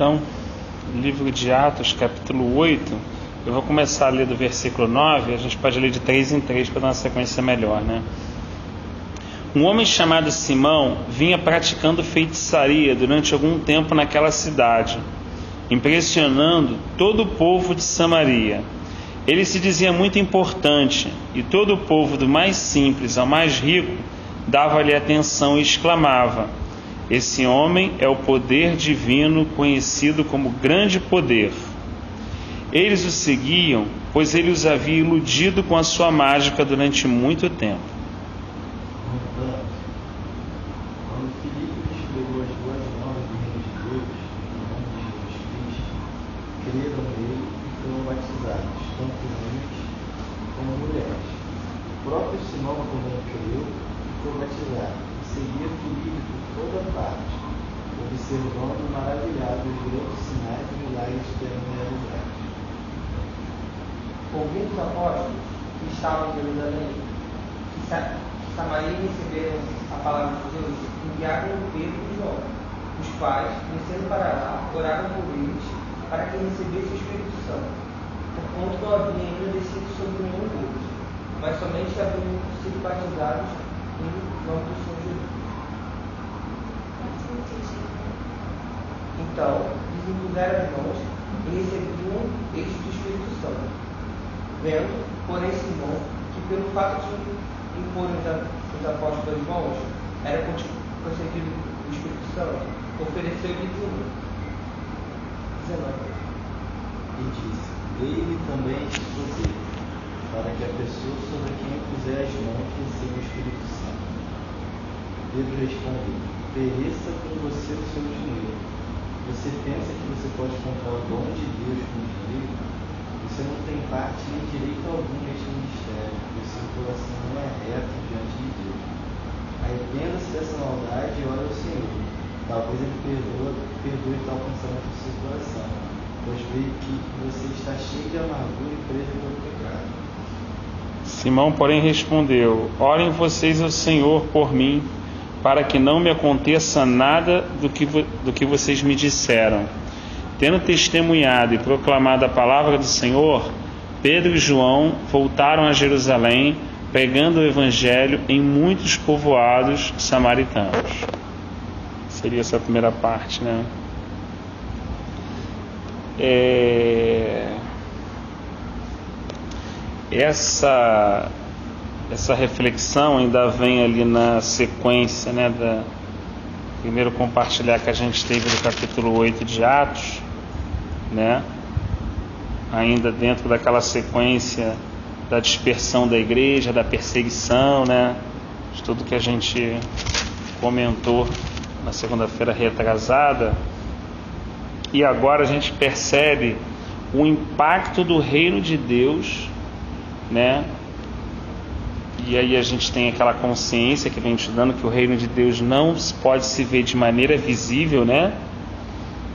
Então, livro de Atos, capítulo 8, eu vou começar a ler do versículo 9, a gente pode ler de 3 em 3 para dar uma sequência melhor, né? Um homem chamado Simão vinha praticando feitiçaria durante algum tempo naquela cidade, impressionando todo o povo de Samaria. Ele se dizia muito importante, e todo o povo, do mais simples ao mais rico, dava-lhe atenção e exclamava: esse homem é o poder divino, conhecido como grande poder. Eles o seguiam, pois ele os havia iludido com a sua mágica durante muito tempo. Quando Filipe lhes pregou as boas novas do reino de Deus, no nome de Jesus Cristo, creram nele e foram batizados, tanto homens como mulheres. O próprio Simão também creu e foi batizado, e seguia Filipe por toda parte, observando e maravilhado os grandes sinais e milagres que eram realizados. Ouvindo os apóstolos que estavam em Jerusalém, que Samaria receberam a palavra de Deus, enviaram Pedro e João, os quais, descendo para lá, oraram por eles para que recebessem o Espírito Santo, porquanto não havia ainda descido sobre nenhum deles, mas somente haviam sido batizados em nome do Senhor Jesus. Então, lhes impuseram as mãos e recebiam este do Espírito Santo. Vendo, porém, Simão, que pelo fato de impor os apóstolos as mãos, era concedido o Espírito Santo, ofereceu-lhe dinheiro. 19. E disse: dei-lhe também este poder, para que a pessoa sobre quem puser as mãos receba o Espírito Santo. Pedro respondeu: pereça com você o seu dinheiro. Você pensa que você pode comprar o dom de Deus com dinheiro? Você não tem parte nem direito algum neste ministério, pois seu coração não é reto diante de Deus. Arrependa-se dessa maldade e ore ao Senhor. Talvez Ele perdoe tal pensamento do seu coração, pois veio que você está cheio de amargura e preso pelo pecado. Simão, porém, respondeu: orem vocês ao Senhor por mim, para que não me aconteça nada do que vocês me disseram. Tendo testemunhado e proclamado a palavra do Senhor, Pedro e João voltaram a Jerusalém, pregando o Evangelho em muitos povoados samaritanos. Seria essa a primeira parte, né? Essa reflexão ainda vem ali na sequência, né, da primeiro compartilhar que a gente teve do capítulo 8 de Atos, né? Ainda dentro daquela sequência da dispersão da igreja, da perseguição, né? De tudo que a gente comentou na segunda-feira retrasada. E agora a gente percebe o impacto do reino de Deus, né? E aí a gente tem aquela consciência que vem estudando que o reino de Deus não pode se ver de maneira visível, né?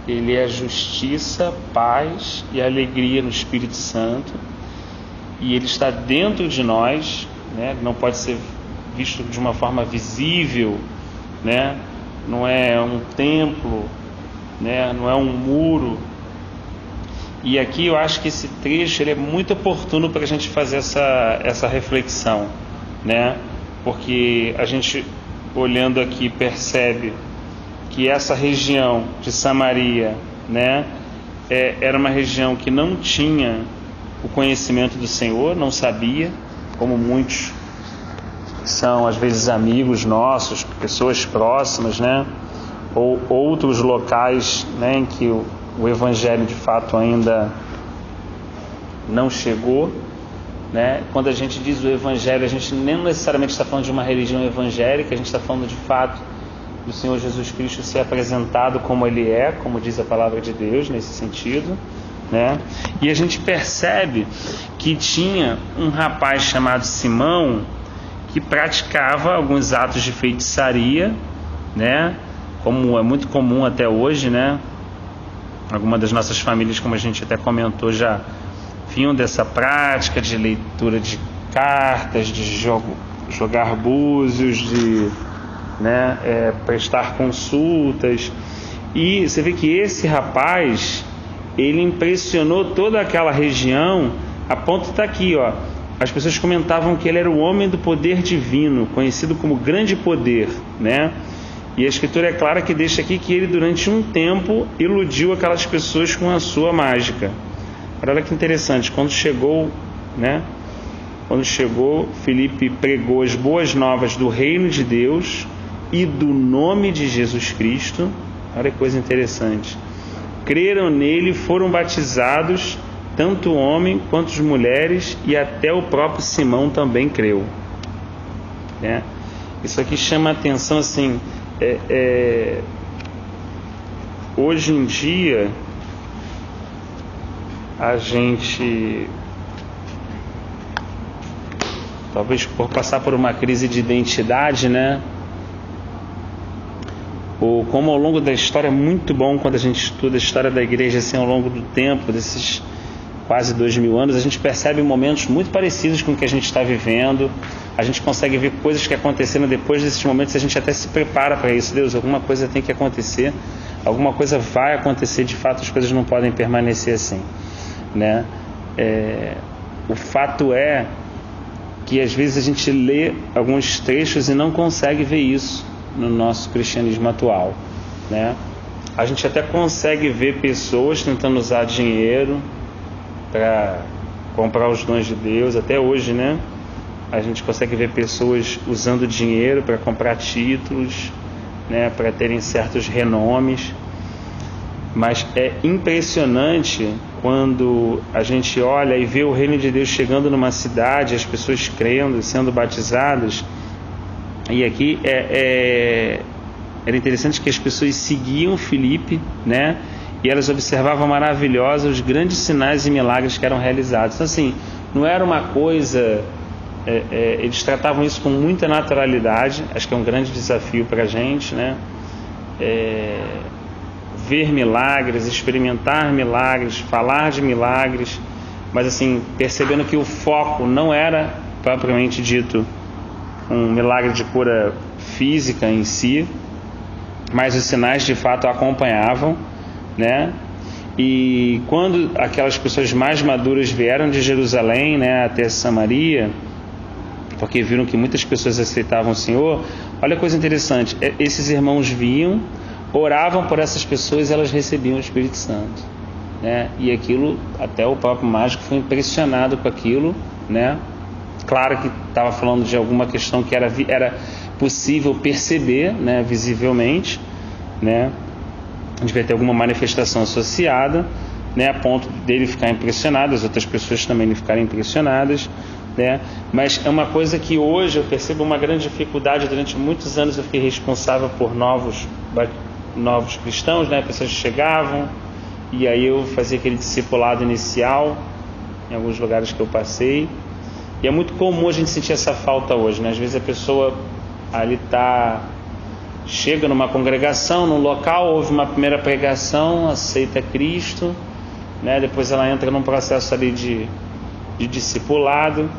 Ele é justiça, paz e alegria no Espírito Santo. E ele está dentro de nós, né? Ele não pode ser visto de uma forma visível, né? Não é um templo, né? Não é um muro. E aqui eu acho que esse trecho ele é muito oportuno para a gente fazer essa reflexão, né? Porque a gente, olhando aqui, percebe que essa região de Samaria, né, era uma região que não tinha o conhecimento do Senhor, não sabia, como muitos são às vezes amigos nossos, pessoas próximas, né, ou outros locais, né, em que o Evangelho de fato ainda não chegou, né? Quando a gente diz o Evangelho, a gente nem necessariamente está falando de uma religião evangélica, a gente está falando de fato do Senhor Jesus Cristo ser apresentado como Ele é, como diz a palavra de Deus nesse sentido, né? E a gente percebe que tinha um rapaz chamado Simão que praticava alguns atos de feitiçaria, né? Como é muito comum até hoje, né? Algumas das nossas famílias, como a gente até comentou, já vinham dessa prática de leitura de cartas, de jogar búzios, de, né, prestar consultas. E você vê que esse rapaz, ele impressionou toda aquela região, a ponto de estar aqui, ó. As pessoas comentavam que ele era o homem do poder divino, conhecido como grande poder, né? E a Escritura é clara que deixa aqui que ele durante um tempo iludiu aquelas pessoas com a sua mágica. Olha que interessante, quando chegou, Filipe pregou as boas novas do reino de Deus e do nome de Jesus Cristo. Olha que coisa interessante. Creram nele, foram batizados tanto o homem quanto as mulheres, e até o próprio Simão também creu, né? Isso aqui chama a atenção, assim, hoje em dia a gente, talvez por passar por uma crise de identidade, né? Ou como ao longo da história, é muito bom quando a gente estuda a história da igreja assim, ao longo do tempo, desses quase 2000 anos, a gente percebe momentos muito parecidos com o que a gente está vivendo. A gente consegue ver coisas que aconteceram depois desses momentos, a gente até se prepara para isso. Deus, alguma coisa tem que acontecer, alguma coisa vai acontecer, de fato as coisas não podem permanecer assim, né? O fato é que às vezes a gente lê alguns trechos e não consegue ver isso no nosso cristianismo atual, né? A gente até consegue ver pessoas tentando usar dinheiro para comprar os dons de Deus, até hoje, né? A gente consegue ver pessoas usando dinheiro para comprar títulos, né? Para terem certos renomes. Mas é impressionante quando a gente olha e vê o reino de Deus chegando numa cidade, as pessoas crendo, sendo batizadas. E aqui era interessante que as pessoas seguiam Filipe, né? E elas observavam maravilhosos os grandes sinais e milagres que eram realizados. Então, assim, não era uma coisa... eles tratavam isso com muita naturalidade. Acho que é um grande desafio para a gente, né? Ver milagres, experimentar milagres, falar de milagres, mas assim, percebendo que o foco não era propriamente dito um milagre de cura física em si, mas os sinais de fato acompanhavam, né? E quando aquelas pessoas mais maduras vieram de Jerusalém, né, até Samaria, porque viram que muitas pessoas aceitavam o Senhor, olha a coisa interessante, esses irmãos vinham, oravam por essas pessoas e elas recebiam o Espírito Santo, né? E aquilo, até o próprio mágico foi impressionado com aquilo, né? Claro que estava falando de alguma questão que era possível perceber, né, visivelmente, né? Devia ter alguma manifestação associada, né, a ponto dele ficar impressionado, as outras pessoas também ficarem impressionadas, né? Mas é uma coisa que hoje eu percebo uma grande dificuldade. Durante muitos anos eu fiquei responsável por novos cristãos, né? Pessoas que chegavam e aí eu fazia aquele discipulado inicial em alguns lugares que eu passei, e é muito comum a gente sentir essa falta hoje, né? Às vezes a pessoa ali chega numa congregação, num local, ouve uma primeira pregação, aceita Cristo, né? Depois ela entra num processo ali de discipulado,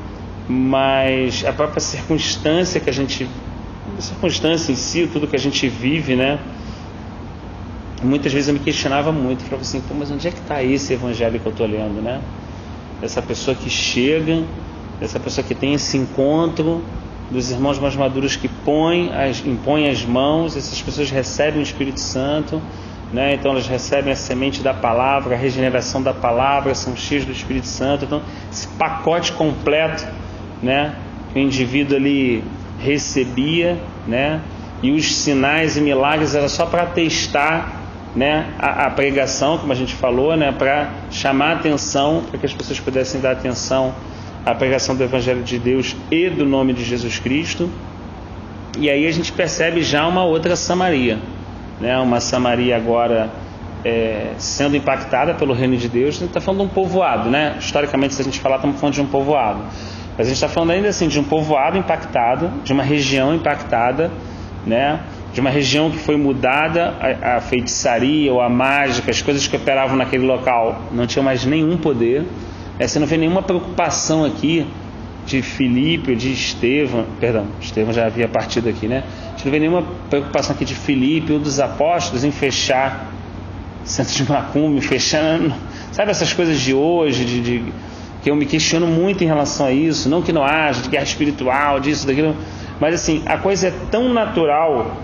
mas a própria circunstância em si, tudo que a gente vive, né? Muitas vezes eu me questionava muito, falava assim, mas onde é que está esse evangelho que eu estou lendo, né? Essa pessoa que chega, essa pessoa que tem esse encontro dos irmãos mais maduros que impõem as mãos, essas pessoas recebem o Espírito Santo, né? Então elas recebem a semente da palavra, a regeneração da palavra, são cheios do Espírito Santo. Então esse pacote completo, né, que o indivíduo ali recebia, né, e os sinais e milagres era só para testar, né, a pregação, como a gente falou, né, para chamar a atenção, para que as pessoas pudessem dar atenção à pregação do Evangelho de Deus e do nome de Jesus Cristo. E aí a gente percebe já uma outra Samaria, né, uma Samaria agora sendo impactada pelo reino de Deus. A gente está falando de um povoado, né? Historicamente, se a gente falar, estamos falando de um povoado, mas a gente está falando ainda assim de um povoado impactado, de uma região impactada, né? De uma região que foi mudada, a feitiçaria ou a mágica, as coisas que operavam naquele local não tinham mais nenhum poder. Você não vê nenhuma preocupação aqui de Filipe, de Estevão, perdão, Estevão já havia partido aqui, né? A gente não vê nenhuma preocupação aqui de Filipe ou dos apóstolos em fechar centro de macumba, fechando, sabe essas coisas de hoje, que eu me questiono muito em relação a isso, não que não haja, de guerra espiritual, disso, daquilo, mas assim, a coisa é tão natural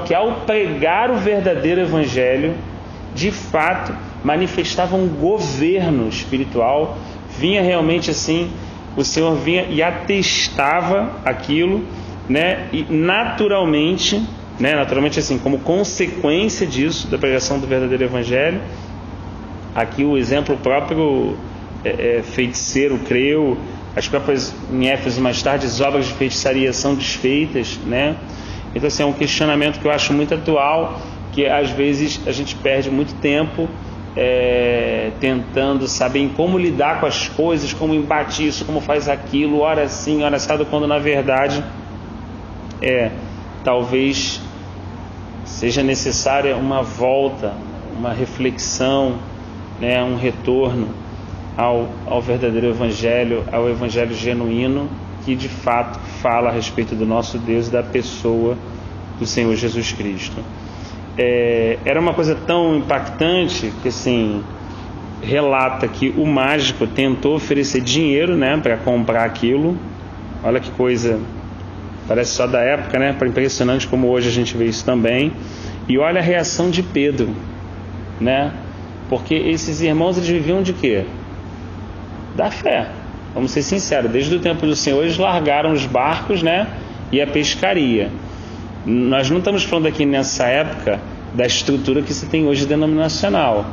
que ao pregar o verdadeiro evangelho, de fato, manifestava um governo espiritual, vinha realmente assim, o Senhor vinha e atestava aquilo, né? E naturalmente assim, como consequência disso, da pregação do verdadeiro evangelho, aqui o exemplo próprio feiticeiro creu, as próprias, em Éfeso mais tarde, as obras de feitiçaria são desfeitas, né? Então assim, é um questionamento que eu acho muito atual, que às vezes a gente perde muito tempo tentando saber em como lidar com as coisas, como embater isso, como faz aquilo, ora sim, ora assado, quando na verdade talvez seja necessária uma volta, uma reflexão, né, um retorno ao verdadeiro evangelho, ao evangelho genuíno, que de fato fala a respeito do nosso Deus e da pessoa do Senhor Jesus Cristo. Era uma coisa tão impactante que assim, relata que o mágico tentou oferecer dinheiro, né, para comprar aquilo. Olha que coisa, parece só da época, né, impressionante como hoje a gente vê isso também. E olha a reação de Pedro, né, porque esses irmãos, eles viviam de quê? Da fé. Vamos ser sinceros, desde o tempo do Senhor eles largaram os barcos, né, e a pescaria. Nós não estamos falando aqui nessa época da estrutura que se tem hoje denominacional.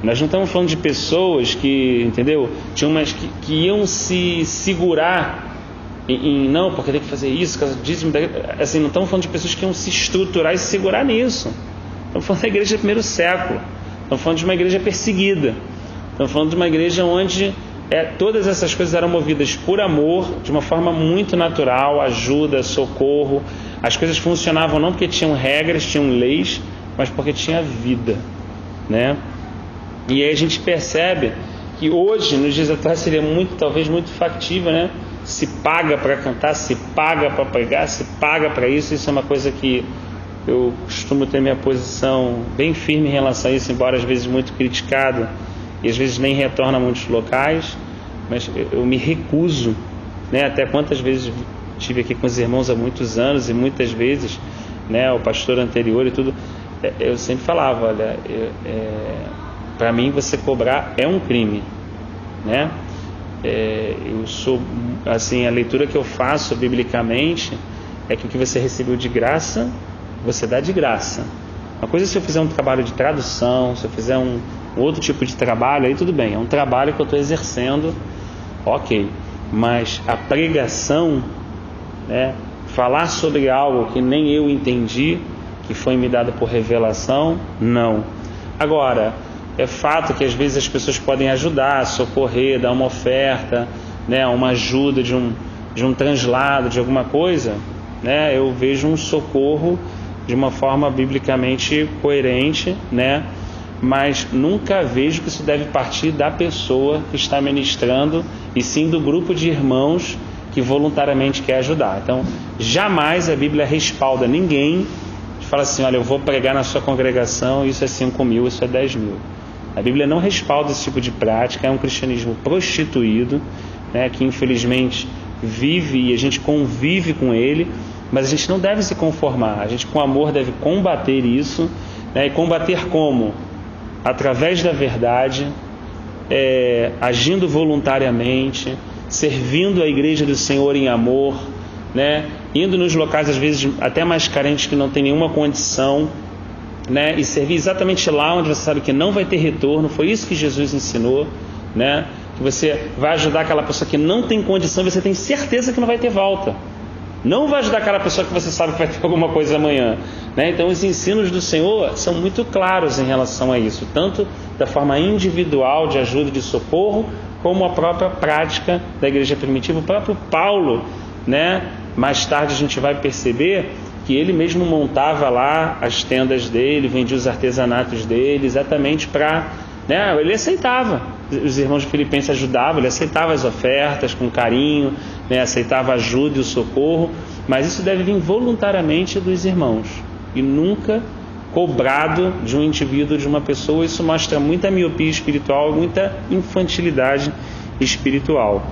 Nós não estamos falando de pessoas que, entendeu? Tinham umas que iam se segurar não, porque tem que fazer isso, dízimo, assim, não estamos falando de pessoas que iam se estruturar e se segurar nisso. Estamos falando da igreja do primeiro século. Estamos falando de uma igreja perseguida. Estamos falando de uma igreja onde todas essas coisas eram movidas por amor, de uma forma muito natural, ajuda, socorro. As coisas funcionavam não porque tinham regras, tinham leis, mas porque tinha vida, né? E aí a gente percebe que hoje, nos dias atuais, seria talvez muito factível, né? Se paga para cantar, se paga para pregar, se paga para isso. Isso é uma coisa que eu costumo ter minha posição bem firme em relação a isso, embora às vezes muito criticado e às vezes nem retorna a muitos locais, mas eu me recuso, né? Até quantas vezes estive aqui com os irmãos há muitos anos e muitas vezes, né, o pastor anterior e tudo, eu sempre falava, olha, para mim você cobrar é um crime, né? Eu sou, assim, a leitura que eu faço biblicamente é que o que você recebeu de graça, você dá de graça. Uma coisa é se eu fizer um trabalho de tradução, se eu fizer um outro tipo de trabalho, aí tudo bem, é um trabalho que eu estou exercendo, ok, mas a pregação, né, falar sobre algo que nem eu entendi, que foi me dado por revelação, não. Agora, é fato que às vezes as pessoas podem ajudar, socorrer, dar uma oferta, né, uma ajuda de um translado, de alguma coisa, né, eu vejo um socorro de uma forma biblicamente coerente, né, mas nunca vejo que isso deve partir da pessoa que está ministrando, e sim do grupo de irmãos que voluntariamente quer ajudar. Então, jamais a Bíblia respalda ninguém de falar assim, olha, eu vou pregar na sua congregação, isso é 5.000, isso é 10.000. A Bíblia não respalda esse tipo de prática, é um cristianismo prostituído, né, que infelizmente vive e a gente convive com ele, mas a gente não deve se conformar, a gente com amor deve combater isso, né, e combater como? Através da verdade, agindo voluntariamente, servindo a igreja do Senhor em amor, né, indo nos locais às vezes até mais carentes que não tem nenhuma condição, né, e servir exatamente lá onde você sabe que não vai ter retorno. Foi isso que Jesus ensinou, né, que você vai ajudar aquela pessoa que não tem condição, você tem certeza que não vai ter volta. Não vai ajudar aquela pessoa que você sabe que vai ter alguma coisa amanhã, né? Então os ensinos do Senhor são muito claros em relação a isso, tanto da forma individual de ajuda e de socorro, como a própria prática da igreja primitiva. O próprio Paulo, né, mais tarde a gente vai perceber que ele mesmo montava lá as tendas dele, vendia os artesanatos dele, exatamente para, né, ele aceitava. os irmãos de Filipenses ajudavam, ele aceitava as ofertas com carinho, né, aceitava a ajuda e o socorro, mas isso deve vir voluntariamente dos irmãos e nunca cobrado de um indivíduo, de uma pessoa. Isso mostra muita miopia espiritual, muita infantilidade espiritual,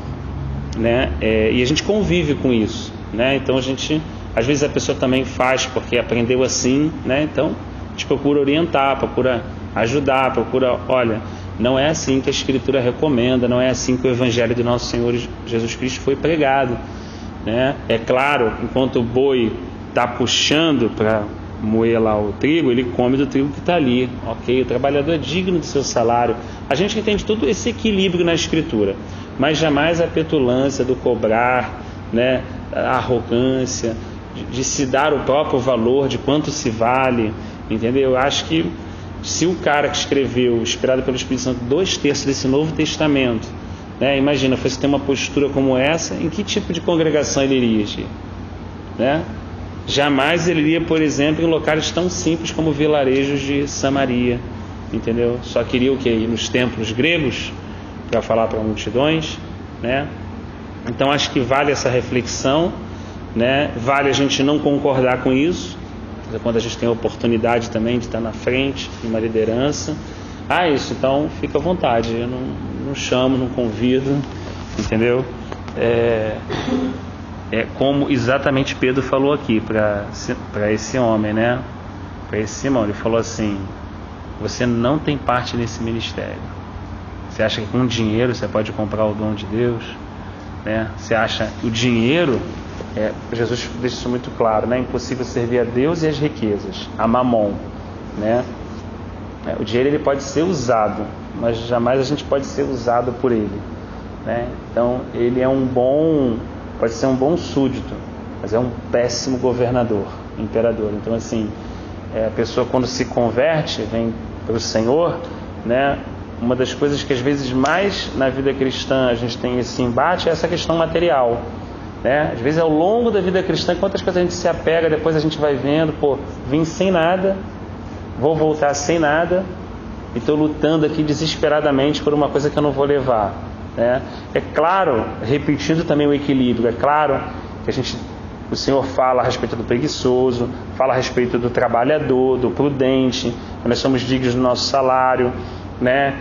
né? E a gente convive com isso, né? Então às vezes a pessoa também faz porque aprendeu assim, né? Então a gente procura orientar, procura ajudar, procura, olha, não é assim que a Escritura recomenda, não é assim que o Evangelho do nosso Senhor Jesus Cristo foi pregado, né? É claro, enquanto o boi está puxando para moer lá o trigo, ele come do trigo que está ali, ok? O trabalhador é digno do seu salário. A gente entende todo esse equilíbrio na Escritura, mas jamais a petulância do cobrar, né? A arrogância de se dar o próprio valor de quanto se vale, entendeu? Eu acho que se o cara que escreveu, inspirado pelo Espírito Santo, 2/3 desse Novo Testamento, né? Imagina, fosse ter uma postura como essa, em que tipo de congregação ele iria, né? Jamais ele iria, por exemplo, em locais tão simples como vilarejos de Samaria, entendeu? Só queria o quê? Ir nos templos gregos para falar para multidões, né? Então acho que vale essa reflexão, né? Vale a gente não concordar com isso, quando a gente tem a oportunidade também de estar na frente de uma liderança. Isso, então fica à vontade, eu não chamo, não convido, entendeu? Como exatamente Pedro falou aqui para esse homem, né? Para esse irmão, ele falou assim: você não tem parte nesse ministério. Você acha que com dinheiro você pode comprar o dom de Deus, né? Você acha que o dinheiro, Jesus deixa isso muito claro, né? É impossível servir a Deus e as riquezas, a mamon, né? O dinheiro ele pode ser usado, mas jamais a gente pode ser usado por ele, né? Então ele pode ser um bom súdito, mas é um péssimo governador, imperador. Então assim, a pessoa quando se converte, vem para o Senhor, né? Uma das coisas que às vezes mais na vida cristã a gente tem esse embate é essa questão material, né? Às vezes ao longo da vida cristã, quantas coisas a gente se apega, depois a gente vai vendo, vim sem nada, vou voltar sem nada, e estou lutando aqui desesperadamente por uma coisa que eu não vou levar, né? É claro, repetindo também o equilíbrio, é claro que o Senhor fala a respeito do preguiçoso, fala a respeito do trabalhador, do prudente, que nós somos dignos do nosso salário, né?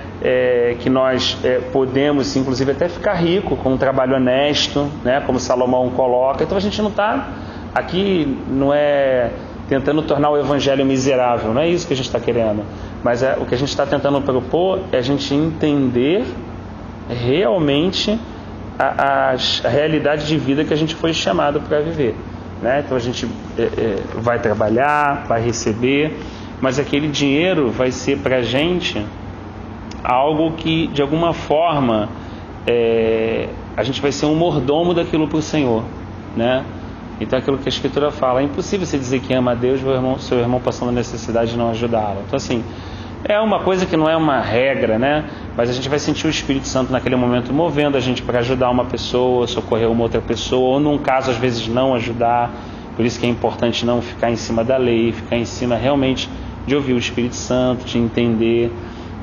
Que nós podemos inclusive até ficar rico com um trabalho honesto, né? Como Salomão coloca. Então a gente não está aqui, não é tentando tornar o evangelho miserável, não é isso que a gente está querendo, mas o que a gente está tentando propor é a gente entender realmente a realidade de vida que a gente foi chamado para viver, né? Então a gente vai trabalhar, vai receber, mas aquele dinheiro vai ser para a gente algo que de alguma forma a gente vai ser um mordomo daquilo para o Senhor, né? Então aquilo que a Escritura fala, é impossível você dizer que ama a Deus e seu irmão passando necessidade de não ajudá-lo. Então assim, é uma coisa que não é uma regra, né? Mas a gente vai sentir o Espírito Santo naquele momento movendo a gente para ajudar uma pessoa, socorrer uma outra pessoa, ou num caso às vezes não ajudar. Por isso que é importante não ficar em cima da lei, ficar em cima realmente de ouvir o Espírito Santo, de entender,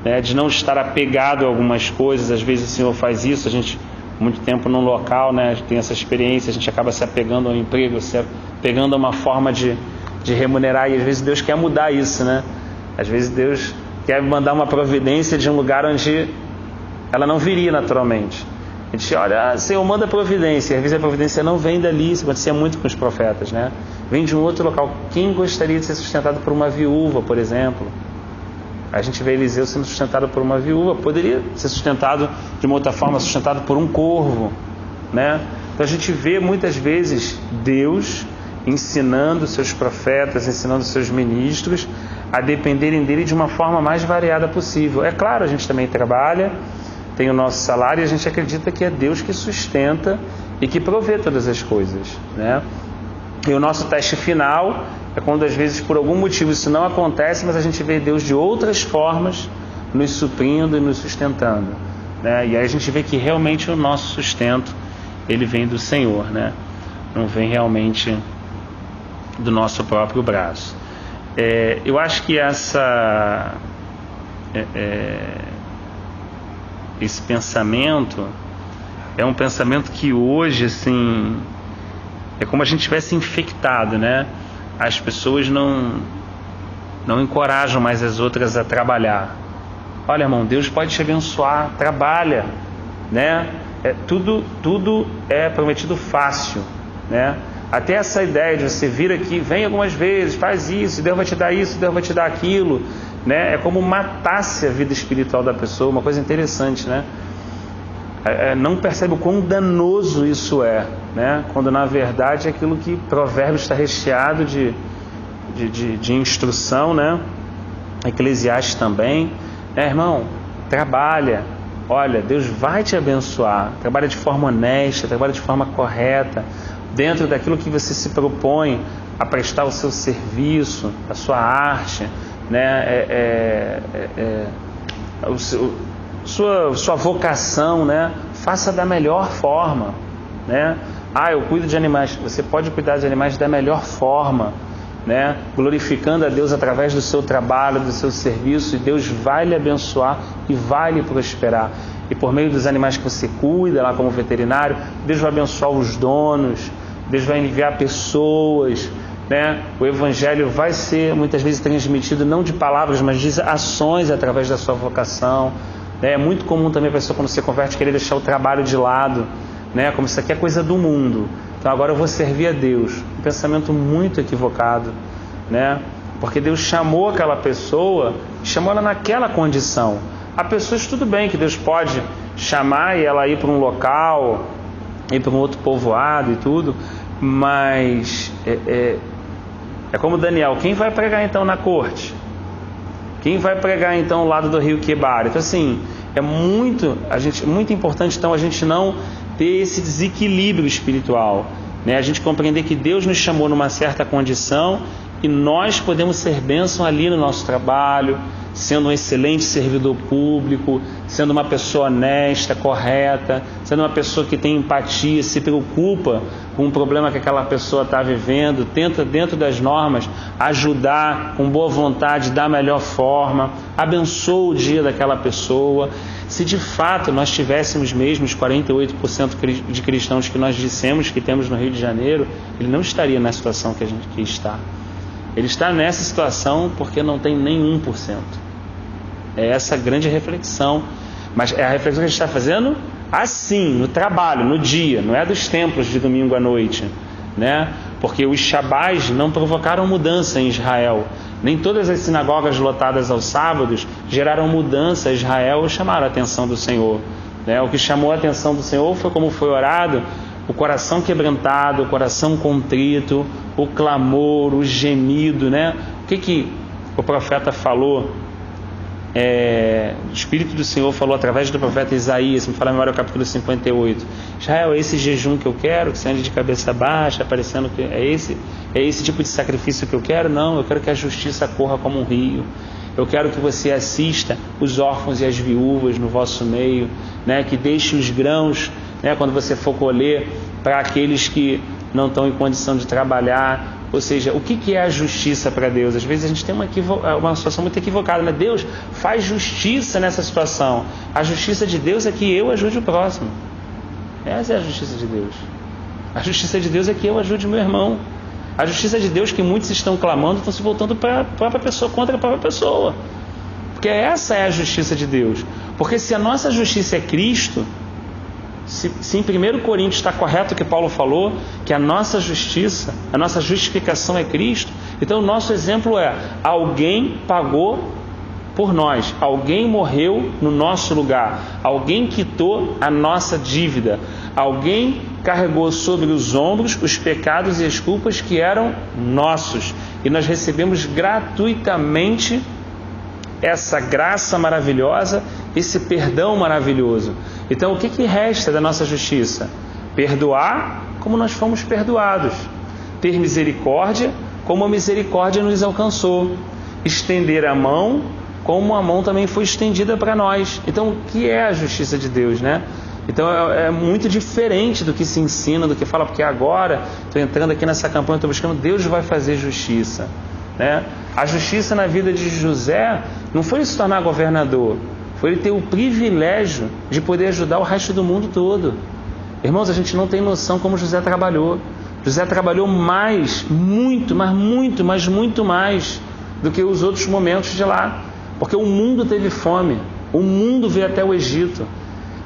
né? De não estar apegado a algumas coisas. Às vezes o Senhor faz isso, a gente muito tempo num local, né? A gente tem essa experiência, a gente acaba se apegando ao emprego, se apegando a uma forma de remunerar, e às vezes Deus quer mudar isso, né? Às vezes Deus quer mandar uma providência de um lugar onde ela não viria naturalmente. A gente olha, Senhor, manda providência, e às vezes a providência não vem dali. Isso acontecia muito com os profetas, né? Vem de um outro local. Quem gostaria de ser sustentado por uma viúva, por exemplo? A gente vê Eliseu sendo sustentado por uma viúva, poderia ser sustentado de uma outra forma, sustentado por um corvo, né? Então a gente vê muitas vezes Deus ensinando seus profetas, ensinando seus ministros a dependerem dele de uma forma mais variada possível. É claro, a gente também trabalha, tem o nosso salário, e a gente acredita que é Deus que sustenta e que provê todas as coisas, né? E o nosso teste final é quando às vezes por algum motivo isso não acontece, mas a gente vê Deus de outras formas nos suprindo e nos sustentando, né? E aí a gente vê que realmente o nosso sustento ele vem do Senhor, né? Não vem realmente do nosso próprio braço. Eu acho que esse pensamento é um pensamento que hoje, assim, é como a gente tivesse infectado, né? As pessoas não encorajam mais as outras a trabalhar. Olha, irmão, Deus pode te abençoar, trabalha, né? Tudo é prometido fácil, né? Até essa ideia de você vir aqui, vem algumas vezes, faz isso, Deus vai te dar isso, Deus vai te dar aquilo, né? É como matasse a vida espiritual da pessoa, uma coisa interessante, né? Não percebe o quão danoso isso é, né? Quando na verdade é aquilo que Provérbios está recheado de instrução, né? Eclesiastes também, né, irmão? Trabalha, olha, Deus vai te abençoar, trabalha de forma honesta, trabalha de forma correta, dentro daquilo que você se propõe a prestar o seu serviço, a sua arte, né? Sua vocação, né? Faça da melhor forma, né? Eu cuido de animais. Você pode cuidar de animais da melhor forma, né? Glorificando a Deus através do seu trabalho, do seu serviço, e Deus vai lhe abençoar e vai lhe prosperar. E por meio dos animais que você cuida lá como veterinário, Deus vai abençoar os donos, Deus vai enviar pessoas, né? O evangelho vai ser muitas vezes transmitido não de palavras, mas de ações através da sua vocação. É muito comum também a pessoa, quando se converte, querer deixar o trabalho de lado, né? Como isso aqui é coisa do mundo, então agora eu vou servir a Deus. Um pensamento muito equivocado, né? Porque Deus chamou aquela pessoa, chamou ela naquela condição. Há pessoas, tudo bem, que Deus pode chamar e ela ir para um local, ir para um outro povoado e tudo, mas é como Daniel. Quem vai pregar então na corte? Quem vai pregar então ao lado do rio Quebar? Então assim, é muito importante então a gente não ter esse desequilíbrio espiritual, né? A gente compreender que Deus nos chamou numa certa condição e nós podemos ser bênção ali no nosso trabalho, sendo um excelente servidor público, sendo uma pessoa honesta, correta, sendo uma pessoa que tem empatia, se preocupa com o problema que aquela pessoa está vivendo, tenta dentro das normas ajudar com boa vontade, da melhor forma, abençoa o dia daquela pessoa. Se de fato nós tivéssemos mesmo os 48% de cristãos que nós dissemos que temos no Rio de Janeiro, ele não estaria na situação que a gente está. Ele está nessa situação porque não tem nem 1%. É essa grande reflexão. Mas é a reflexão que a gente está fazendo assim, no trabalho, no dia. Não é dos templos de domingo à noite, né? Porque os shabás não provocaram mudança em Israel. Nem todas as sinagogas lotadas aos sábados geraram mudança em Israel e chamaram a atenção do Senhor, né? O que chamou a atenção do Senhor foi como foi orado: o coração quebrantado, o coração contrito, o clamor, o gemido, né? O que o profeta falou? O Espírito do Senhor falou através do profeta Isaías, me fala a memória, o capítulo 58. Israel, é esse jejum que eu quero, que você ande de cabeça baixa, parecendo que é esse tipo de sacrifício que eu quero? Não, eu quero que a justiça corra como um rio. Eu quero que você assista os órfãos e as viúvas no vosso meio, né? Que deixe os grãos, né, quando você for colher, para aqueles que não estão em condição de trabalhar. Ou seja, o que é a justiça para Deus? Às vezes a gente tem uma situação muito equivocada, né? Deus faz justiça nessa situação. A justiça de Deus é que eu ajude o próximo. Essa é a justiça de Deus. A justiça de Deus é que eu ajude meu irmão. A justiça de Deus que muitos estão clamando, estão se voltando para a própria pessoa, contra a própria pessoa. Porque essa é a justiça de Deus. Porque se a nossa justiça é Cristo, se em 1 Coríntios está correto o que Paulo falou, que a nossa justiça, a nossa justificação é Cristo, então o nosso exemplo é: alguém pagou por nós, alguém morreu no nosso lugar, alguém quitou a nossa dívida, alguém carregou sobre os ombros os pecados e as culpas que eram nossos, e nós recebemos gratuitamente essa graça maravilhosa, esse perdão maravilhoso. Então o que resta da nossa justiça? Perdoar como nós fomos perdoados, ter misericórdia como a misericórdia nos alcançou, estender a mão como a mão também foi estendida para nós. Então o que é a justiça de Deus, né? Então é muito diferente do que se ensina, do que fala, porque agora estou entrando aqui nessa campanha, estou buscando, Deus vai fazer justiça, né? A justiça na vida de José não foi se tornar governador, foi por ele ter o privilégio de poder ajudar o resto do mundo todo. Irmãos, a gente não tem noção como José trabalhou. José trabalhou muito mais do que os outros momentos de lá. Porque o mundo teve fome, o mundo veio até o Egito.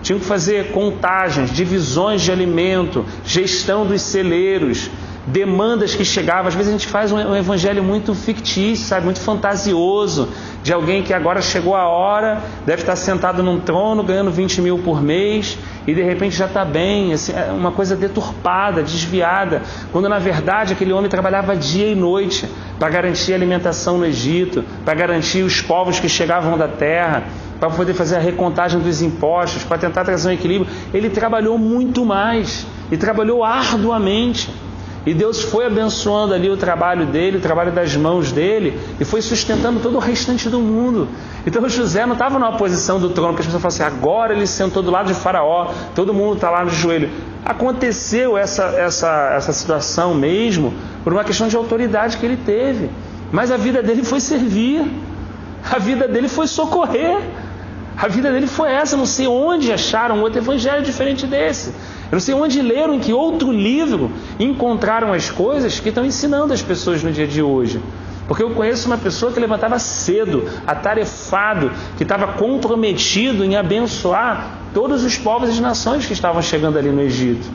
Tinham que fazer contagens, divisões de alimento, gestão dos celeiros, demandas que chegavam. Às vezes a gente faz um evangelho muito fictício, sabe? Muito fantasioso, de alguém que agora chegou a hora, deve estar sentado num trono, ganhando 20 mil por mês, e de repente já está bem. Assim, é uma coisa deturpada, desviada, quando na verdade aquele homem trabalhava dia e noite para garantir a alimentação no Egito, para garantir os povos que chegavam da terra, para poder fazer a recontagem dos impostos, para tentar trazer um equilíbrio. Ele trabalhou muito mais, e trabalhou arduamente. E Deus foi abençoando ali o trabalho dele, o trabalho das mãos dele, e foi sustentando todo o restante do mundo. Então José não estava numa posição do trono que as pessoas falam assim, agora ele sentou do lado de Faraó, todo mundo está lá no joelho. Aconteceu essa situação mesmo por uma questão de autoridade que ele teve. Mas a vida dele foi servir, a vida dele foi socorrer, a vida dele foi essa. Eu não sei onde acharam outro evangelho diferente desse. Eu não sei onde leram, em que outro livro encontraram as coisas que estão ensinando as pessoas no dia de hoje. Porque eu conheço uma pessoa que levantava cedo, atarefado, que estava comprometido em abençoar todos os povos e nações que estavam chegando ali no Egito.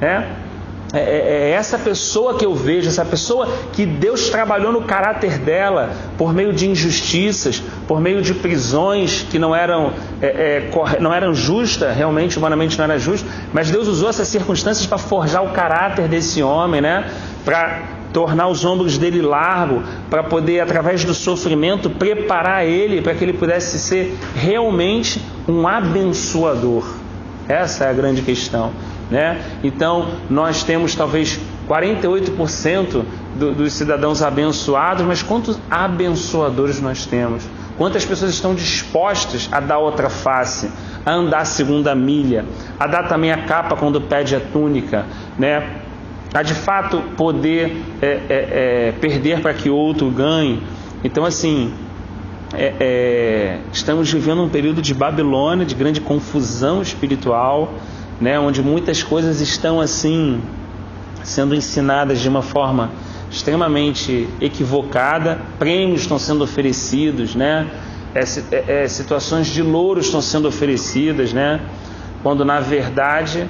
É essa pessoa que eu vejo, essa pessoa que Deus trabalhou no caráter dela por meio de injustiças, por meio de prisões que não eram justas, realmente, humanamente não era justo, mas Deus usou essas circunstâncias para forjar o caráter desse homem, né? Para tornar os ombros dele largos, para poder, através do sofrimento, preparar ele para que ele pudesse ser realmente um abençoador. Essa é a grande questão, né? Então nós temos talvez 48% dos cidadãos abençoados, mas quantos abençoadores nós temos? Quantas pessoas estão dispostas a dar outra face, a andar a segunda milha, a dar também a capa quando pede a túnica, né? A de fato poder perder para que outro ganhe. Então assim, estamos vivendo um período de Babilônia, de grande confusão espiritual, né, onde muitas coisas estão assim sendo ensinadas de uma forma extremamente equivocada, prêmios estão sendo oferecidos, né, situações de louro estão sendo oferecidas, né, quando na verdade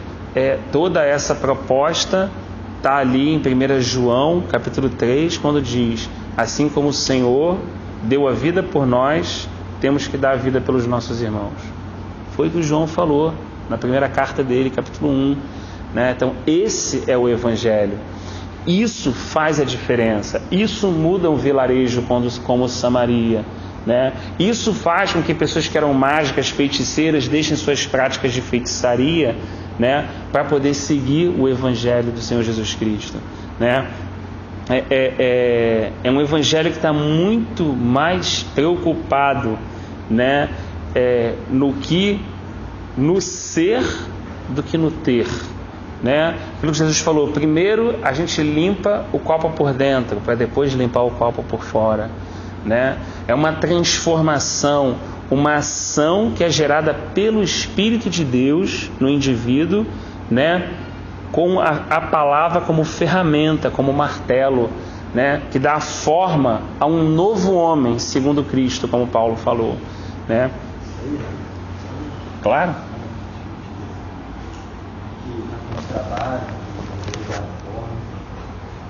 toda essa proposta está ali em 1 João capítulo 3, quando diz: assim como o Senhor deu a vida por nós, temos que dar a vida pelos nossos irmãos. Foi o que o João falou na primeira carta dele, capítulo 1, né? Então esse é o Evangelho. Isso faz a diferença. Isso muda um vilarejo como Samaria, né? Isso faz com que pessoas que eram mágicas, feiticeiras, deixem suas práticas de feitiçaria, né? Para poder seguir o Evangelho do Senhor Jesus Cristo, né? É um evangelho que está muito mais preocupado, né, no ser do que no ter, né? Aquilo que Jesus falou: primeiro a gente limpa o copo por dentro para depois limpar o copo por fora, né? É uma transformação, uma ação que é gerada pelo Espírito de Deus no indivíduo, né? Com a palavra como ferramenta, como martelo, né? Que dá forma a um novo homem segundo Cristo, como Paulo falou, né? Claro. No trabalho,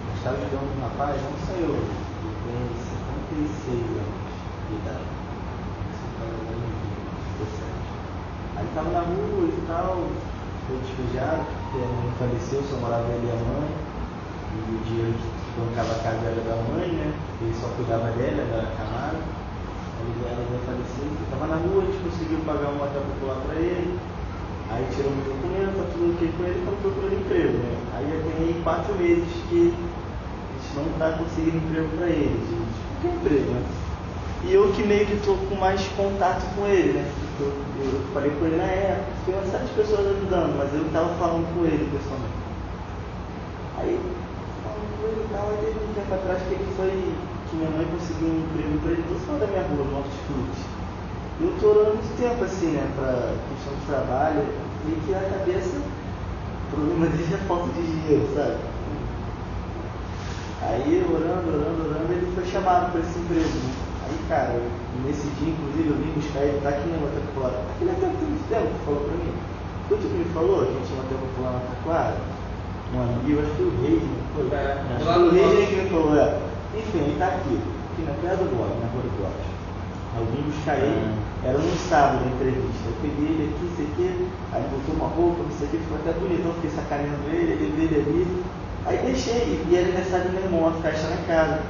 eu estava jogando com um rapaz, não sei eu, tem 56 anos de idade. Aí estava na rua e tal, foi despejado, porque a mãe faleceu, só morava ele e a mãe, e o dinheiro que bancava a casa era da mãe, né? Ele só cuidava dela, da Camara. Ela ia falecer, estava na rua, a gente conseguiu pagar um hotel popular para ele, aí tiramos o documento, tá tudo ok com ele, estamos procurando emprego, né? Aí eu ganhei 4 meses que a gente não está conseguindo emprego para ele, gente. Que emprego, né? E eu que meio que estou com mais contato com ele, né? Eu falei com ele na época, tem uma série de pessoas ajudando, mas eu estava falando com ele pessoalmente. Aí, falando com ele e tal, aí teve um tempo atrás que minha mãe conseguiu um emprego para ele do lado da minha rua, no Hortifruti. E eu tô orando tempo, assim, né, pra questão de trabalho, e que a cabeça, o problema dele é falta de dinheiro, sabe? Aí, orando, ele foi chamado para esse emprego, né? Aí, cara, nesse dia, inclusive, eu vim buscar ele, tá aqui na Taquara. Aquele até tem muito tempo que falou pra mim. Foi tu que me falou que tinha uma popular na Taquara? Um amigo, acho que o Rei, né? Foi. Acho que o Rei que me falou, Enfim, ele tá aqui na Praia do Blog, na Rua do Blog. Aí eu vim buscar ele, era num sábado a entrevista. Eu peguei ele aqui, sei o quê, aí ele botou uma roupa, não sei o quê, ficou até bonitão, fiquei sacaneando ele veio ali. Aí deixei, e era aniversário do meu irmão, a festa na casa.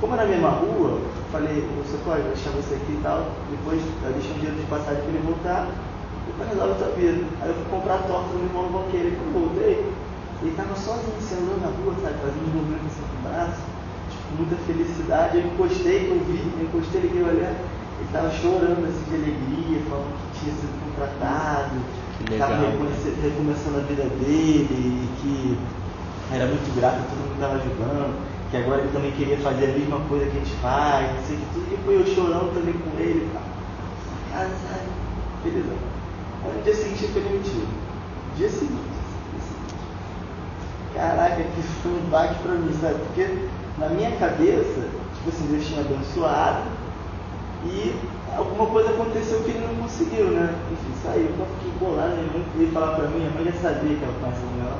Como era na mesma rua, eu falei, você pode deixar você aqui e tal, depois eu deixei um dinheiro de passagem para ele voltar, depois resolve a tua vida. Aí eu fui comprar a torta do meu irmão no banqueiro, e quando eu voltei, ele estava sozinho, se andando na rua, sabe, fazendo um movimento assim com o braço, com muita felicidade. Eu encostei, liguei o olhar, ele estava chorando assim de alegria, falando que tinha sido contratado, estava recomeçando a vida dele, e que era muito grato, todo mundo estava ajudando, que agora ele também queria fazer a mesma coisa que a gente faz, não sei o que tudo, e foi eu chorando também com ele, sabe, beleza. Aí no dia seguinte eu fui demitido. Dia seguinte. Caraca, que foi um baque pra mim, sabe? Porque na minha cabeça, tipo assim, Deus tinha abençoado e alguma coisa aconteceu que ele não conseguiu, né? Enfim, saiu, eu fiquei bolado, minha mãe veio falar pra mim, minha mãe já sabia que ela conhece a mulher.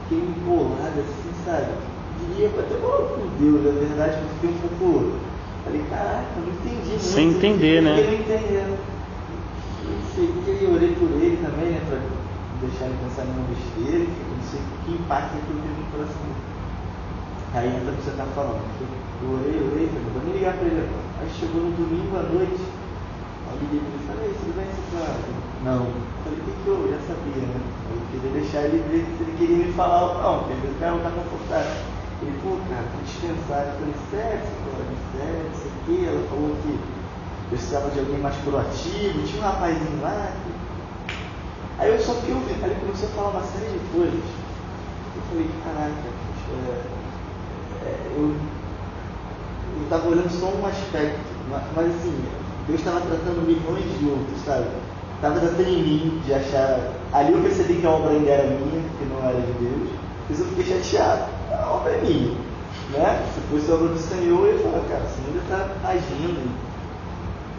Fiquei embolado assim, sabe? Diria até com Deus, na verdade, que eu fiquei um pouco. Falei, caraca, eu não entendi muito. Sem entender, né? Eu não entendendo. Eu orei por ele também, né? Pra deixar ele pensar numa besteira, que eu não sei que impacto aquilo teve no coração dele. Aí entra o que você tá falando. Eu orei, falei, vou nem ligar pra ele agora. Aí chegou no domingo à noite, eu liguei pra ele e falei, tudo bem, você tá? Não. Falei, o que eu já sabia, né? Eu queria deixar ele ver se ele queria me falar ou não, porque o cara não tá confortável. Ele, pô, cara, tô dispensado. Eu falei, sério, isso aqui. Ela falou que precisava de alguém mais proativo, tinha um rapazinho lá. Aí eu só fiquei ouvindo, aí ele começou a falar uma série de coisas. Eu falei, caraca, eu estava olhando só um aspecto, mas assim, Deus estava tratando milhões de outros, sabe? Estava tratando em mim de achar. Ali eu percebi que a obra ainda era minha, que não era de Deus, mas eu fiquei chateado. A obra é minha, né? Se fosse a obra do Senhor, eu ia falar, cara, o Senhor está agindo.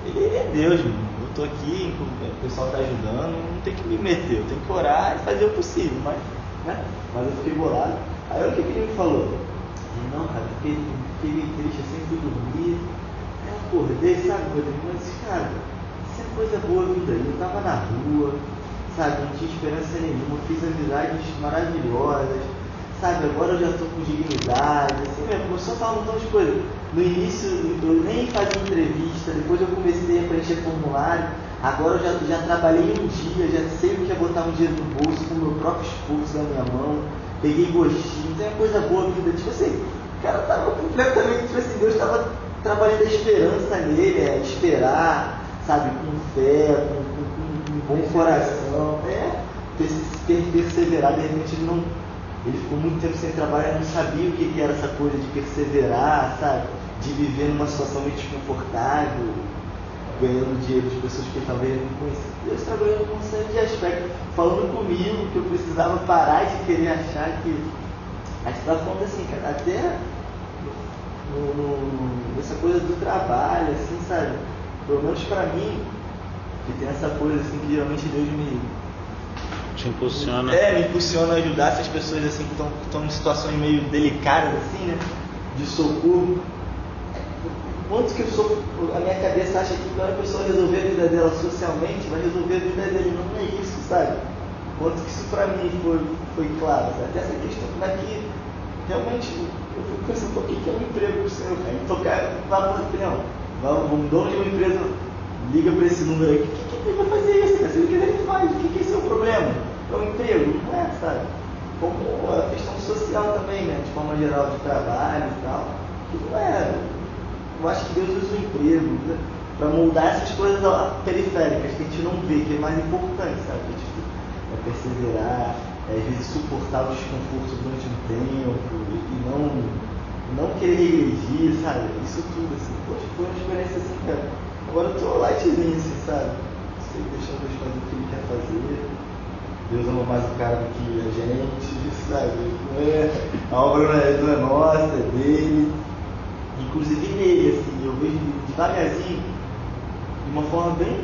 Ele é Deus, mano. Eu estou aqui, o pessoal está ajudando, não tem que me meter, eu tenho que orar e fazer o possível, mas eu fiquei bolado. Aí o que ele me falou? Ele, não, cara, fiquei meio triste, assim, fui dormir. Aí eu acordei, sabe, Rodrigo? Mas, cara, isso é coisa boa a vida aí. Eu estava na rua, sabe, não tinha esperança nenhuma, fiz amizades maravilhosas, sabe, agora eu já estou com dignidade, assim mesmo, começou a falar um montão de coisas. No início eu nem fazia entrevista, depois eu comecei a preencher formulário, agora eu já trabalhei um dia, já sei o que é botar um dinheiro no bolso com o meu próprio esforço na minha mão, peguei gostinho, tem uma coisa boa a vida, tipo assim, o cara estava completamente, tipo assim, Deus estava trabalhando a esperança nele, esperar, sabe, com fé, com um bom coração, perseverar. De repente ele ficou muito tempo sem trabalhar, não sabia o que era essa coisa de perseverar, sabe, de viver numa situação meio desconfortável, ganhando dinheiro de pessoas que talvez ele não conhecia. Deus trabalhando com uma série de aspectos, falando comigo que eu precisava parar de querer achar que a gente está falando assim, cara, até nessa coisa do trabalho, assim, sabe, pelo menos para mim, que tem essa coisa assim que geralmente Deus te impulsiona. Me impulsiona a ajudar essas pessoas assim que estão em situações meio delicadas assim, né? De socorro. Quanto que a minha cabeça acha que quando a pessoa resolver a vida dela socialmente, vai resolver a vida dele, não é isso, sabe? Quanto que isso pra mim foi claro, sabe? Até essa questão, como é que realmente eu fico pensando, o que é um emprego pro Senhor? Aí tocar lá no opinião. Vamos, dono de uma empresa, liga para esse número aí, o que ele vai fazer isso, cara? Se ele quiser, ele faz. O que é esse seu problema? É um emprego? Não é, sabe? Como a questão social também, né? De forma geral, de trabalho e tal. Que não é. Eu acho que Deus usa o emprego, né? Para moldar essas coisas periféricas que a gente não vê, que é mais importante, sabe? Tipo, é perseverar, às vezes suportar o desconforto durante um tempo e não querer regredir, sabe? Isso tudo, assim. Poxa, foi uma experiência assim, cara. Agora eu tô lightzinho, assim, sabe? Você deixando Deus fazer o que Ele quer fazer. Deus ama mais o cara do que a gente, sabe? A obra não é nossa, é dele. Inclusive nele, assim, eu vejo devagarzinho, de uma forma bem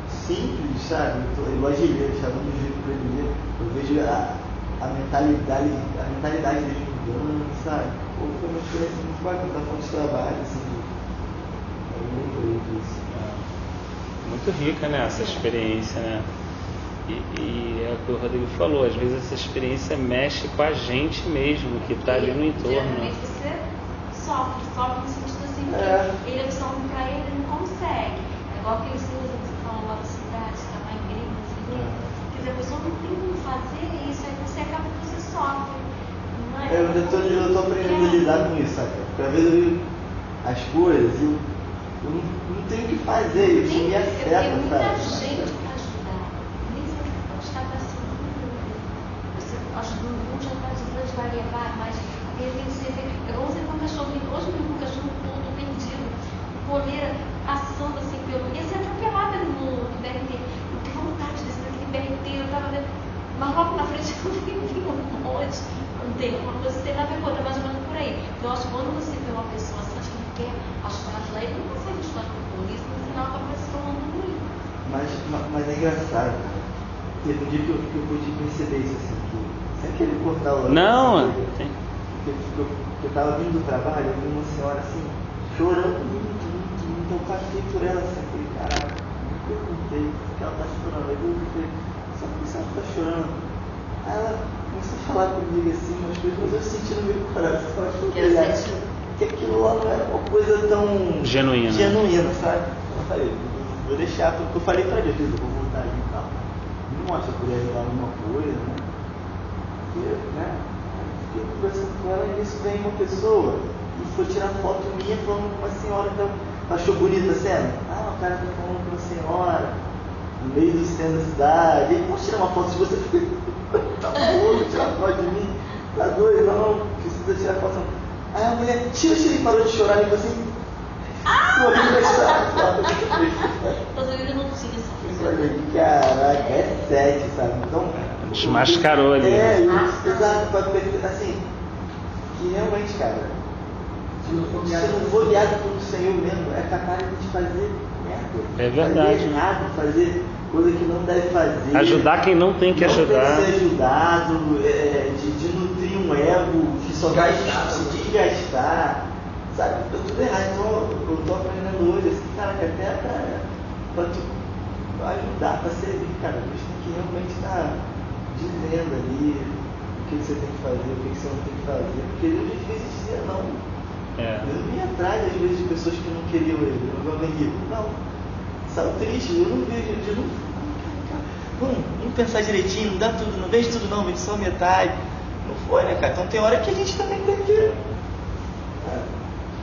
simples, sabe? Eu gosto de ler, chamando de livro para ele ler, eu vejo a mentalidade dele mudando, sabe? Pô, foi uma experiência muito bacana, tá falando de trabalho, assim, é muito isso. Muito rica, né, essa experiência, né? E é o que o Rodrigo falou, às vezes essa experiência mexe com a gente mesmo, que está ali no entorno. Geralmente você sofre no sentido assim, porque ele é opção para ele não consegue. É igual aqueles livros que você falou lá da cidade, que estava em igreja, quer dizer, a pessoa não tem como fazer isso, aí você acaba que você sofre. Não é? Eu estou aprendendo a lidar com isso, sabe? Porque às vezes eu vejo as coisas e eu não tenho o que fazer, isso me afeta, tem muita sabe? gente para ajudar. Nem se você pode estar passando você ajudando um, já está ajudando, vai levar, mas de repente você vê, eu usei com o cachorro, hoje mesmo um cachorro todo vendido, coleira, passando assim pelo. Ia ser atropelada no BRT. Eu que vontade de descer naquele BRT, eu estava vendo. Mas logo na frente eu vi um monte. Não tem uma coisa, você tem nada a ver com outra, mais ou menos por aí. Então, acho que quando você vê uma pessoa assim, acho que não quer ajudar ela, ele não consegue ajudar com isso, no final acaba se tornando ruim. Mas é engraçado. Teve um dia que eu pude perceber isso assim, que sem querer cortar o. Não, tem. Eu tava vindo do trabalho, eu vi uma senhora assim, chorando muito. Eu passei por ela assim, falei, caraca, não perguntei que ela tá chorando. Aí eu falei, só por isso ela tá chorando. Aí ela começou a falar comigo assim, umas coisas, mas eu senti no meu coração, acho que aquilo lá não era uma coisa tão genuína, sabe? Eu falei, vou deixar, porque eu falei pra Deus, eu vou voltar ali e tal. Não mostra por ajudar alguma coisa, né? Porque, né? Fiquei conversando com ela e nisso vem uma pessoa e foi tirar foto minha falando com uma senhora, então achou bonita a cena? Ah, o cara tá falando com uma senhora no meio do centro da cidade. Ele pode tirar uma foto de você? Tá maluco, tirar foto de mim? Tá doido? Não, precisa tirar foto. Aí a mulher, tira, e parou de chorar e falou assim, sorrindo pra tirar foto. Mas eu não consigo isso. Eu falei, caraca, é 7, sabe? Então, desmascarou ali. Exato, assim, que realmente, cara, se não for guiado pelo Senhor mesmo, é capaz de fazer merda. É verdade. Fazer errado, fazer coisa que não deve fazer. Ajudar quem não tem que ajudar. Não tem que ser ajudado, de nutrir um ego que só vai se desgastar. Sabe? Tá tudo errado. Então, eu tô aprendendo hoje, assim, cara, que até pra tu ajudar, pra servir, cara, Deus tem que realmente estar dizendo ali o que você tem que fazer, o que você não tem que fazer, porque Deus às vezes dizia não. Eu vinha atrás às vezes de pessoas que não queriam ele, não vão rico. Não, saiu triste, eu não vejo, eu não. Vamos pensar direitinho, não dá tudo, não vejo tudo não, vejo só metade. Não foi, né, cara? Então tem hora que a gente também tem que.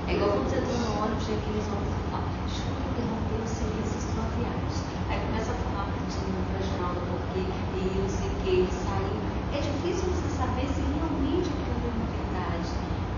É igual quando você entra no ônibus e aqueles homens falam, desculpa interromper o silêncio da sua viagem. Aí começa a falar para geral do porquê e não sei o que, ele saiu. É difícil você saber se realmente aquilo é uma verdade,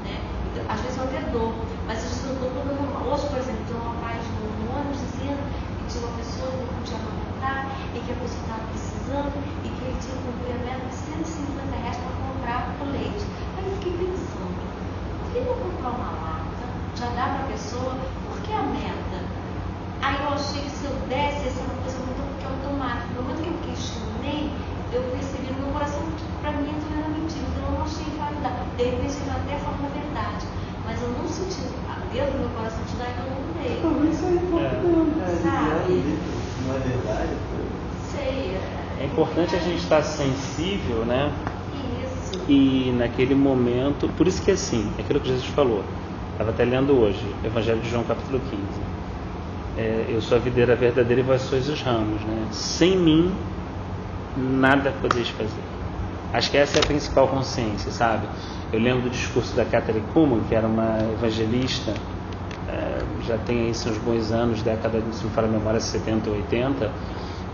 né? Então, às vezes eu até dou, mas às vezes eu dou quando eu. Hoje, por exemplo, tem uma página no ônibus dizendo que tinha uma pessoa que não podia amamentar e que a pessoa estava precisando e que ele tinha que cumprir a meta de R$150 para comprar o leite. Aí eu fiquei pensando, por que não comprar uma lata? Já dá para a pessoa, por que a meta? Aí eu achei que se eu desse, ia ser uma coisa muito automática. No momento que eu questionei, eu percebi no meu coração que para mim aquilo era mentira, então eu não achei validade. De repente eu até falo a verdade, mas eu não senti Deus no meu coração de dar, então eu não dei. Isso aí é importante, sabe? Não é verdade? Sei. É importante a gente estar sensível, né? Isso. E naquele momento, por isso que assim, é aquilo que Jesus falou. Estava até lendo hoje, Evangelho de João, capítulo 15. Eu sou a videira verdadeira e vós sois os ramos, né? Sem mim, nada podeis fazer. Acho que essa é a principal consciência, sabe? Eu lembro do discurso da Katharine Kuhlman, que era uma evangelista, já tem aí seus bons anos, década, se me fala a memória, 70, 80,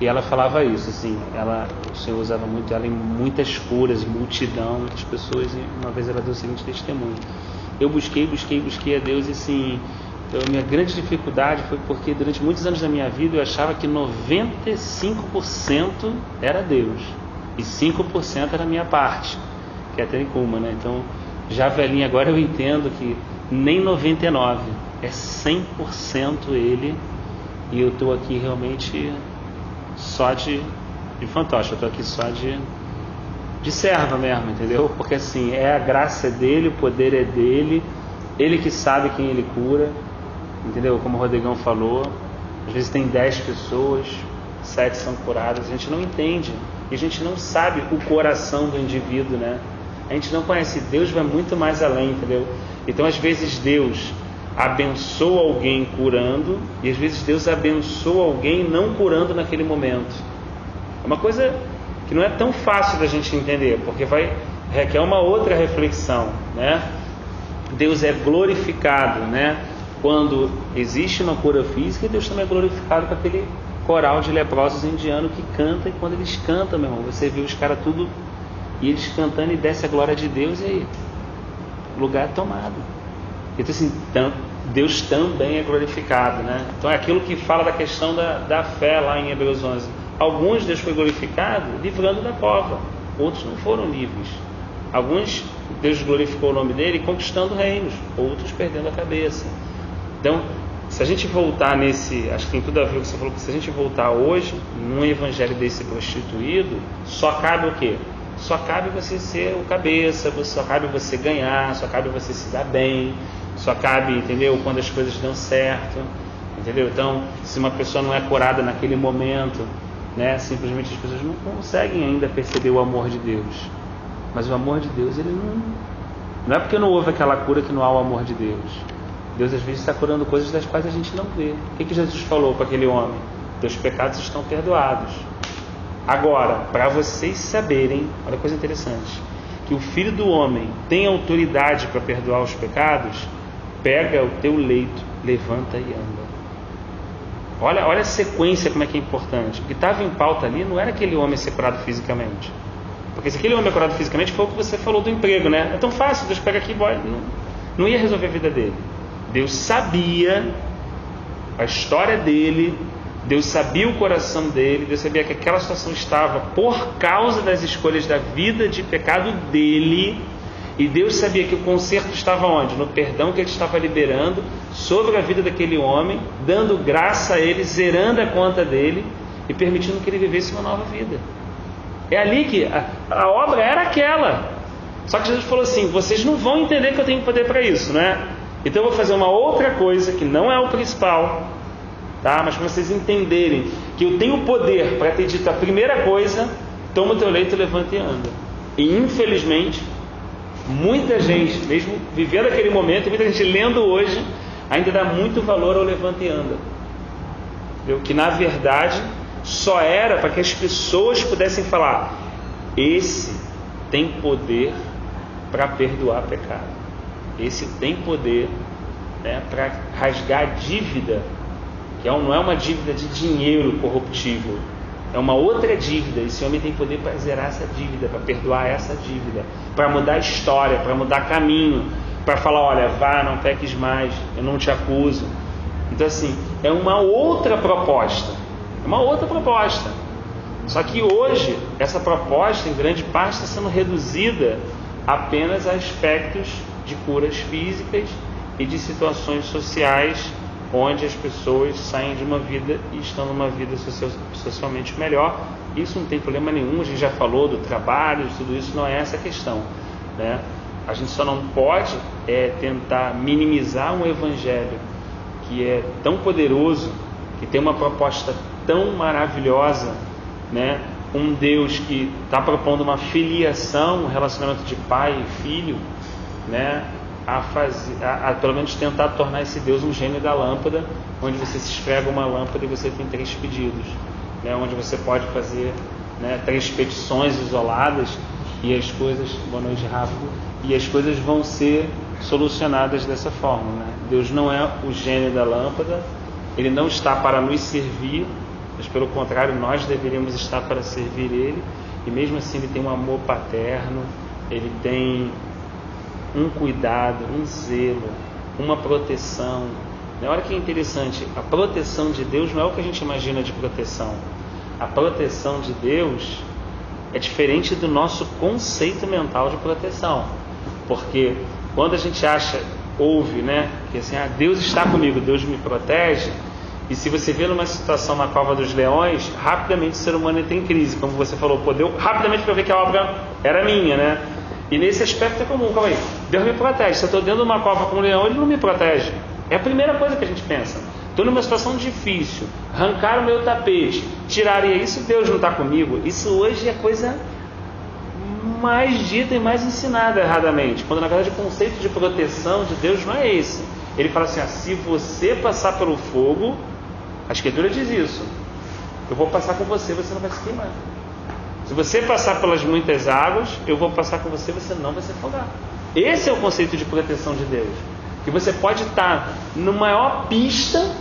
e ela falava isso, assim, o Senhor usava muito ela em muitas curas, em multidão, muitas pessoas, e uma vez ela deu o seguinte testemunho: eu busquei a Deus e assim, Então, a minha grande dificuldade foi porque durante muitos anos da minha vida eu achava que 95% era Deus e 5% era a minha parte, que é a Tericuma, né? Então, já velhinho agora eu entendo que nem 99%, é 100% Ele, e eu estou aqui realmente só de fantoche, eu estou aqui só de serva mesmo, entendeu? Porque assim, a graça dele, o poder é dele, ele que sabe quem ele cura, entendeu? Como o Rodrigão falou, às vezes tem 10 pessoas, 7 são curadas, a gente não entende, e a gente não sabe o coração do indivíduo, né? A gente não conhece, Deus vai muito mais além, entendeu? Então às vezes Deus abençoa alguém curando, e às vezes Deus abençoa alguém não curando naquele momento. É uma coisa que não é tão fácil da gente entender, porque requer uma outra reflexão, né? Deus é glorificado, né? Quando existe uma cura física, Deus também é glorificado com aquele coral de leprosos indianos que canta, e quando eles cantam, meu irmão, você vê os caras tudo, e eles cantando e desce a glória de Deus, e aí, lugar tomado. Então assim, Deus também é glorificado, né? Então é aquilo que fala da questão da fé lá em Hebreus 11. Alguns Deus foi glorificado livrando da cova, outros não foram livres. Alguns Deus glorificou o nome dele conquistando reinos, outros perdendo a cabeça. Então, se a gente voltar nesse, acho que tem tudo a ver com o que você falou, que se a gente voltar hoje num evangelho desse prostituído, só cabe o quê? Só cabe você ser o cabeça, só cabe você ganhar, só cabe você se dar bem, só cabe, entendeu? Quando as coisas dão certo, entendeu? Então, se uma pessoa não é curada naquele momento, né, simplesmente as pessoas não conseguem ainda perceber o amor de Deus. Mas o amor de Deus, ele não é porque não houve aquela cura que não há o amor de Deus. Deus às vezes está curando coisas das quais a gente não vê. O que Jesus falou para aquele homem? Teus pecados estão perdoados. Agora, para vocês saberem, olha que coisa interessante, que o Filho do Homem tem autoridade para perdoar os pecados, pega o teu leito, levanta e anda. Olha a sequência, como é que é importante. O que estava em pauta ali não era aquele homem ser curado fisicamente. Porque se aquele homem é curado fisicamente, foi o que você falou do emprego, né? É tão fácil, Deus pega aqui e bora. Não ia resolver a vida dele. Deus sabia a história dele, Deus sabia o coração dele, Deus sabia que aquela situação estava por causa das escolhas da vida de pecado dele, e Deus sabia que o conserto estava onde? No perdão que ele estava liberando sobre a vida daquele homem, dando graça a ele, zerando a conta dele e permitindo que ele vivesse uma nova vida. É ali que a obra era aquela. Só que Jesus falou assim, vocês não vão entender que eu tenho poder para isso, né? Então eu vou fazer uma outra coisa que não é o principal, tá? Mas para vocês entenderem que eu tenho poder para ter dito a primeira coisa, toma o teu leito, levanta e anda. E infelizmente, muita gente, mesmo vivendo aquele momento, muita gente lendo hoje, ainda dá muito valor ao levanta e anda. Entendeu? Que na verdade só era para que as pessoas pudessem falar, esse tem poder para perdoar pecado. Esse tem poder, né, para rasgar a dívida, que não é uma dívida de dinheiro corruptível, é uma outra dívida. Esse homem tem poder para zerar essa dívida, para perdoar essa dívida, para mudar a história, para mudar caminho, para falar, olha, vá, não peques mais, eu não te acuso. Então assim, é uma outra proposta, só que hoje essa proposta em grande parte está sendo reduzida apenas a aspectos de curas físicas e de situações sociais onde as pessoas saem de uma vida e estão numa vida socialmente melhor. Isso não tem problema nenhum, a gente já falou do trabalho, tudo isso, não é essa a questão, né? A gente só não pode tentar minimizar um evangelho que é tão poderoso, que tem uma proposta tão maravilhosa, né? Um Deus que está propondo uma filiação, um relacionamento de pai e filho, né? A pelo menos tentar tornar esse Deus um gênio da lâmpada, onde você se esfrega uma lâmpada e você tem 3 pedidos, né? Onde você pode fazer, né, 3 petições isoladas e as coisas, boa noite, rápido, e as coisas vão ser solucionadas dessa forma, né? Deus não é o gênio da lâmpada, ele não está para nos servir, mas pelo contrário, nós deveríamos estar para servir ele, e mesmo assim ele tem um amor paterno, ele tem um cuidado, um zelo, uma proteção, Olha que interessante, a proteção de Deus não é o que a gente imagina de proteção. A proteção de Deus é diferente do nosso conceito mental de proteção. Porque quando a gente ouve, né, que assim, Deus está comigo, Deus me protege, e se você vê numa situação na cova dos leões, rapidamente o ser humano entra em crise, como você falou, rapidamente para ver que a obra era minha, né? E nesse aspecto é comum, calma aí, Deus me protege. Se eu estou dentro de uma cova com um leão, Ele não me protege. É a primeira coisa que a gente pensa. Estou numa situação difícil, arrancaram o meu tapete, tiraria isso, Deus não está comigo. Isso hoje é coisa mais dita e mais ensinada erradamente, quando na verdade o conceito de proteção de Deus não é esse. Ele fala assim, se você passar pelo fogo, a Escritura diz isso, eu vou passar com você, você não vai se queimar. Se você passar pelas muitas águas, eu vou passar com você, você não vai se afogar. Esse é o conceito de proteção de Deus. Que você pode estar no maior pista,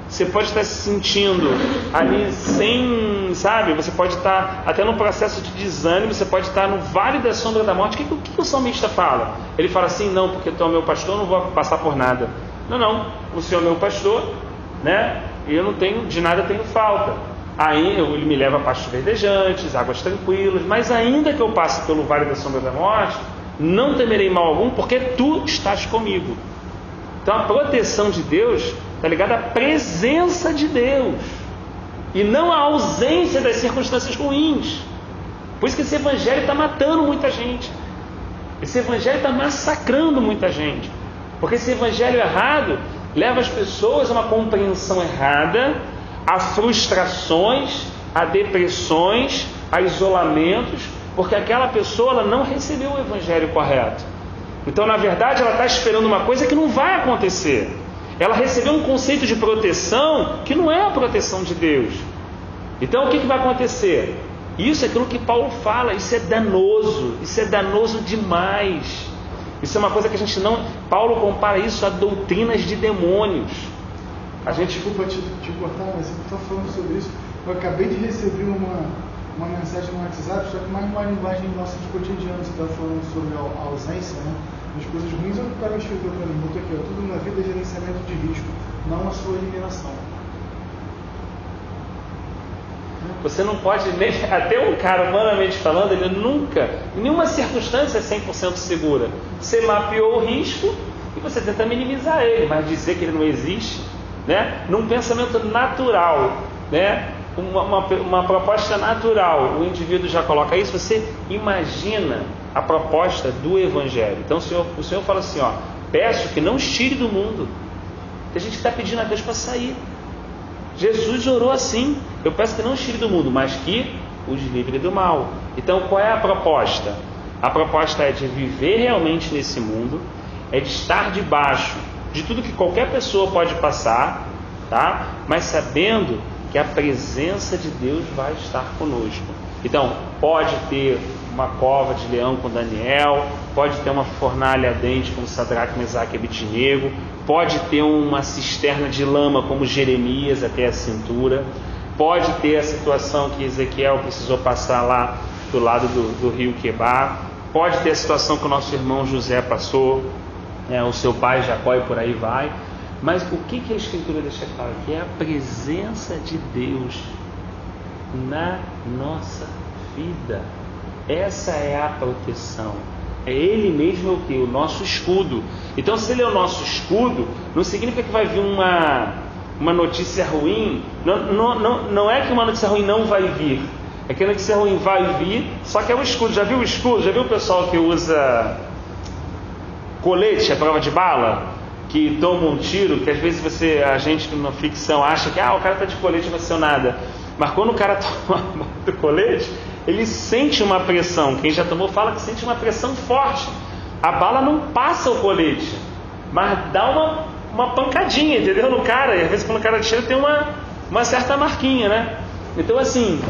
você pode estar se sentindo ali sem, sabe? Você pode estar até no processo de desânimo, você pode estar no vale da sombra da morte. O que o salmista fala? Ele fala assim, não, porque tu é o meu pastor, eu não vou passar por nada. Não, o Senhor é meu pastor, né? E eu não tenho, de nada tenho falta. Aí ele me leva a pastos verdejantes, águas tranquilas, mas ainda que eu passe pelo vale da sombra da morte, não temerei mal algum, porque tu estás comigo. Então a proteção de Deus está ligada à presença de Deus e não à ausência das circunstâncias ruins. Por isso que esse evangelho está matando muita gente, esse evangelho está massacrando muita gente, porque esse evangelho errado leva as pessoas a uma compreensão errada, a frustrações, a depressões, a isolamentos, porque aquela pessoa ela não recebeu o evangelho correto. Então, na verdade, ela está esperando uma coisa que não vai acontecer. Ela recebeu um conceito de proteção que não é a proteção de Deus. Então, o que vai acontecer? Isso é aquilo que Paulo fala, isso é danoso demais. Isso é uma coisa que a gente não... Paulo compara isso a doutrinas de demônios. A gente, desculpa te cortar, mas você está falando sobre isso. Eu acabei de receber uma mensagem no WhatsApp, só que mais uma linguagem nossa de cotidiano. Você está falando sobre a ausência, né? As coisas ruins, eu quero escrever para mim. Botou aqui, tudo na vida é gerenciamento de risco, não a sua eliminação. Você não pode, até um cara humanamente falando, ele nunca, em nenhuma circunstância é 100% segura. Você mapeou o risco e você tenta minimizar ele, mas dizer que ele não existe, né? Num pensamento natural, né? Uma proposta natural, o indivíduo já coloca isso. Você imagina a proposta do Evangelho. Então o Senhor fala assim, peço que não os tire do mundo. Tem gente que está pedindo a Deus para sair. Jesus orou assim, eu peço que não os tire do mundo, mas que os livre do mal. Então qual é a proposta? A proposta é de viver realmente nesse mundo, é de estar debaixo de tudo que qualquer pessoa pode passar, tá? Mas sabendo que a presença de Deus vai estar conosco. Então, pode ter uma cova de leão com Daniel, pode ter uma fornalha ardente como Sadraque, Mesaque e Abednego, pode ter uma cisterna de lama como Jeremias até a cintura, pode ter a situação que Ezequiel precisou passar lá do lado do rio Quebar, pode ter a situação que o nosso irmão José passou, o seu pai Jacó e por aí vai. Mas o que a Escritura deixa claro? Que é a presença de Deus na nossa vida. Essa é a proteção. É Ele mesmo o que? O nosso escudo. Então, se Ele é o nosso escudo, não significa que vai vir uma notícia ruim. Não é que uma notícia ruim não vai vir. É que a notícia ruim vai vir, só que é o escudo. Já viu o escudo? Já viu o pessoal que usa colete à prova de bala? Que toma um tiro, que às vezes a gente na ficção acha que o cara está de colete, não aconteceu nada. Mas quando o cara toma do colete, ele sente uma pressão. Quem já tomou fala que sente uma pressão forte. A bala não passa o colete, mas dá uma pancadinha, entendeu? No cara, e às vezes quando o cara tira tem uma certa marquinha, né? Então assim,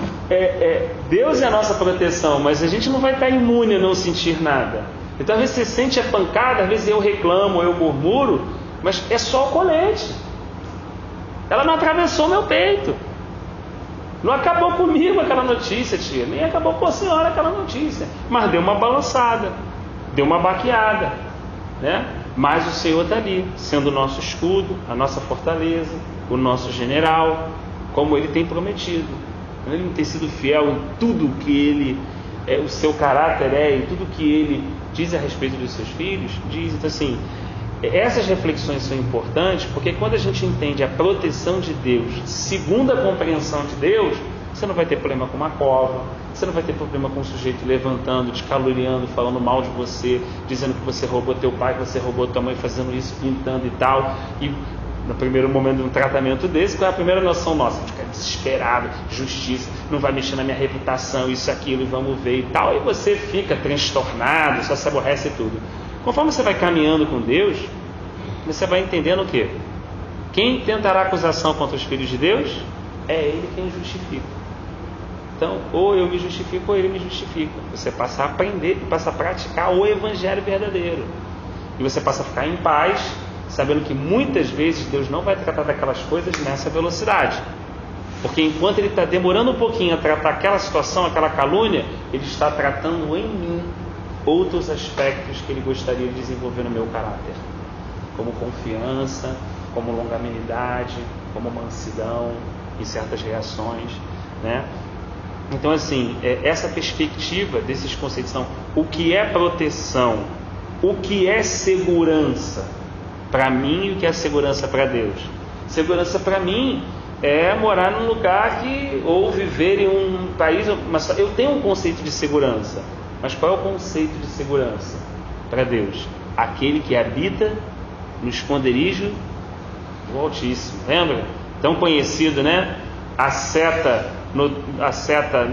Deus é a nossa proteção, mas a gente não vai estar imune a não sentir nada. Então às vezes você sente a pancada, às vezes eu reclamo, eu murmuro, mas é só o colete. Ela não atravessou meu peito. Não acabou comigo aquela notícia, tia. Nem acabou com a senhora aquela notícia. Mas deu uma balançada, deu uma baqueada, né? Mas o Senhor está ali, sendo o nosso escudo, a nossa fortaleza, o nosso general, como Ele tem prometido. Ele não tem sido fiel em tudo que Ele, o seu caráter em tudo que Ele diz a respeito dos seus filhos, diz. Então assim, essas reflexões são importantes, porque quando a gente entende a proteção de Deus, segundo a compreensão de Deus, você não vai ter problema com uma cova, você não vai ter problema com um sujeito levantando, te caluniando, falando mal de você, dizendo que você roubou teu pai, que você roubou tua mãe, fazendo isso, pintando e tal. E no primeiro momento de um tratamento desse, qual é a primeira noção nossa? Ficar desesperado, justiça, não vai mexer na minha reputação, isso, aquilo, e vamos ver e tal. E você fica transtornado, só se aborrece e tudo. Conforme você vai caminhando com Deus, você vai entendendo o quê? Quem tentará acusação contra os filhos de Deus, é Ele quem justifica. Então, ou eu me justifico ou Ele me justifica. Você passa a aprender e passa a praticar o Evangelho verdadeiro. E você passa a ficar em paz, sabendo que muitas vezes Deus não vai tratar daquelas coisas nessa velocidade. Porque enquanto Ele está demorando um pouquinho a tratar aquela situação, aquela calúnia, Ele está tratando em mim outros aspectos que Ele gostaria de desenvolver no meu caráter, como confiança, como longanimidade, como mansidão em certas reações, né? Então assim, essa perspectiva desses conceitos são o que é proteção, o que é segurança para mim e o que é segurança para Deus. Segurança para mim é morar num lugar ou viver em um país, mas eu tenho um conceito de segurança. Mas qual é o conceito de segurança para Deus? Aquele que habita no esconderijo do Altíssimo. Lembra? Tão conhecido, né? A seta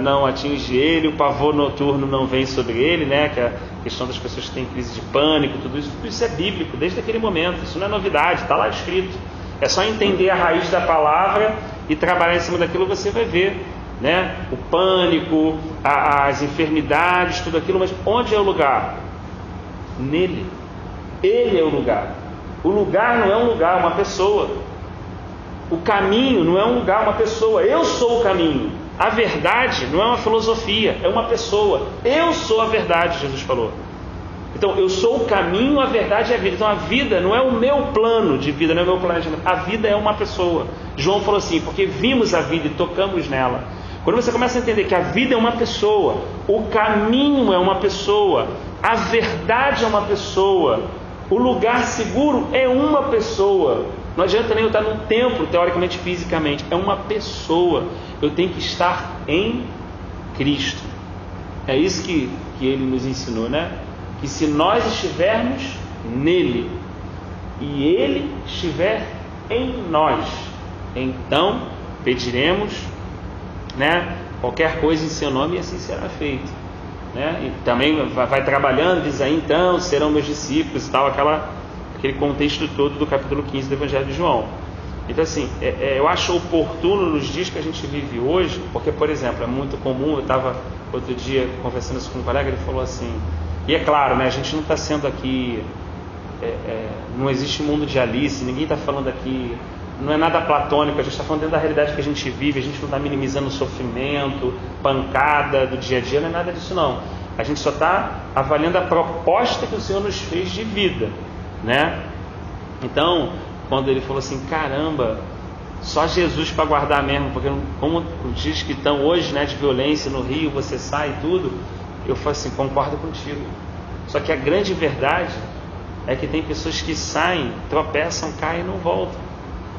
não atinge ele, o pavor noturno não vem sobre ele, né? Que é a questão das pessoas que têm crise de pânico, tudo isso é bíblico, desde aquele momento. Isso não é novidade, está lá escrito. É só entender a raiz da palavra e trabalhar em cima daquilo, você vai ver, né? O pânico, as enfermidades, tudo aquilo. Mas onde é o lugar? Nele. Ele é o lugar. O lugar não é um lugar, é uma pessoa. O caminho não é um lugar, uma pessoa. Eu sou o caminho. A verdade não é uma filosofia, é uma pessoa. Eu sou a verdade, Jesus falou. Então, eu sou o caminho, a verdade e a vida. Então, a vida não é o meu plano de vida, não é o meu planejamento. A vida é uma pessoa. João falou assim, porque vimos a vida e tocamos nela. Quando você começa a entender que a vida é uma pessoa, o caminho é uma pessoa, a verdade é uma pessoa, o lugar seguro é uma pessoa. Não adianta nem eu estar num templo, teoricamente, fisicamente. É uma pessoa. Eu tenho que estar em Cristo. É isso que Ele nos ensinou, né? Que se nós estivermos nele e Ele estiver em nós, então pediremos, né, qualquer coisa em seu nome e assim será feito, né? E também vai trabalhando, diz aí, então serão meus discípulos e tal, aquele contexto todo do capítulo 15 do Evangelho de João. Então assim, eu acho oportuno nos dias que a gente vive hoje, porque, por exemplo, é muito comum, eu estava outro dia conversando isso com um colega, ele falou assim, e é claro, né, a gente não está sendo aqui, não existe mundo de Alice, ninguém está falando aqui, não é nada platônico, a gente está falando dentro da realidade que a gente vive, a gente não está minimizando o sofrimento, pancada do dia a dia, não é nada disso não. A gente só está avaliando a proposta que o Senhor nos fez de vida, né? Então, quando ele falou assim, caramba, só Jesus para guardar mesmo, porque como os dias que estão hoje, né, de violência no Rio, você sai e tudo, eu falo assim, concordo contigo. Só que a grande verdade é que tem pessoas que saem, tropeçam, caem e não voltam.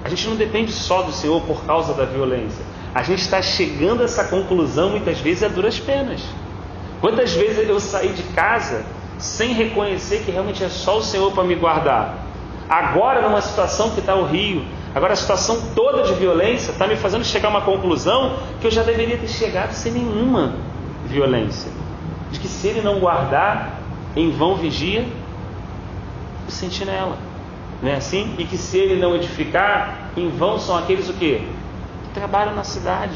A gente não depende só do Senhor por causa da violência. A gente está chegando a essa conclusão muitas vezes a duras penas. Quantas vezes eu saí de casa sem reconhecer que realmente é só o Senhor para me guardar? Agora, numa situação que está o Rio, agora a situação toda de violência está me fazendo chegar a uma conclusão que eu já deveria ter chegado sem nenhuma violência. De que se Ele não guardar, em vão vigia o sentinela. Não é assim? E que se Ele não edificar, em vão são aqueles o quê? Que trabalham na cidade.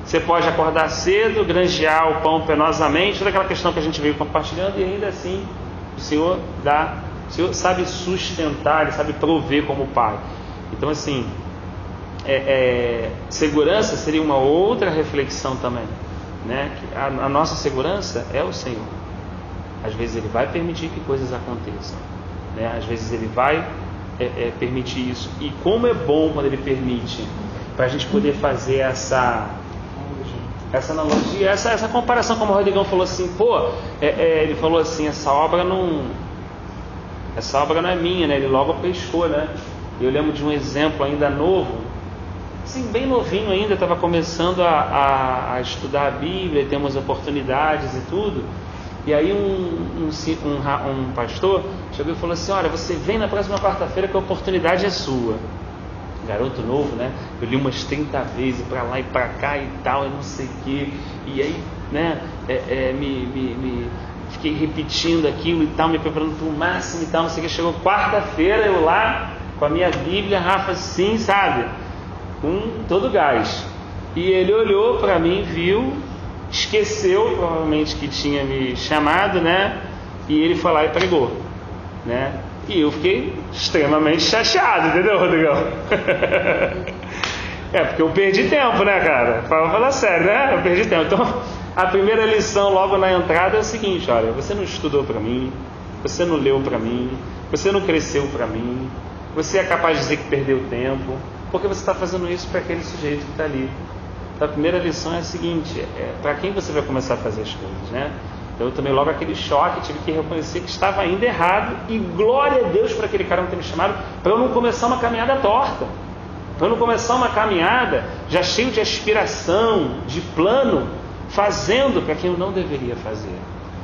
Você pode acordar cedo, granjear o pão penosamente, toda aquela questão que a gente veio compartilhando, e ainda assim o Senhor dá, o Senhor sabe sustentar, Ele sabe prover como Pai. Então assim, segurança seria uma outra reflexão também, né? Que a nossa segurança é o Senhor. Às vezes Ele vai permitir que coisas aconteçam, né? Às vezes ele vai permitir isso. E como é bom quando ele permite, para a gente poder fazer essa analogia, essa comparação, como o Rodrigão falou assim, ele falou assim, essa obra não é minha, né? Ele logo pescou, né? Eu lembro de um exemplo ainda novo, assim, bem novinho ainda, estava começando a estudar a Bíblia, temos oportunidades e tudo. E aí um pastor chegou e falou assim: olha, você vem na próxima quarta-feira que a oportunidade é sua. Garoto novo, né? Eu li umas 30 vezes para lá e para cá e tal, e não sei o quê. E aí, né? Fiquei repetindo aquilo e tal, me preparando para o máximo e tal, não sei o que. Chegou quarta-feira, eu lá com a minha Bíblia, Rafa, assim, sabe? Com todo gás. E ele olhou para mim, viu, esqueceu provavelmente que tinha me chamado, né? E ele foi lá e pregou, né? E eu fiquei extremamente chateado, entendeu, Rodrigão? Porque eu perdi tempo, né, cara? Para falar sério, né? Eu perdi tempo. Então, a primeira lição logo na entrada é o seguinte: olha, você não estudou para mim, você não leu para mim, você não cresceu para mim, você é capaz de dizer que perdeu tempo, porque você está fazendo isso para aquele sujeito que está ali. Então, a primeira lição é a seguinte: para quem você vai começar a fazer as coisas, né? Então, eu tomei logo aquele choque, tive que reconhecer que estava ainda errado, e glória a Deus para aquele cara não ter me chamado, para eu não começar uma caminhada torta, para eu não começar uma caminhada já cheio de aspiração, de plano, fazendo para quem eu não deveria fazer.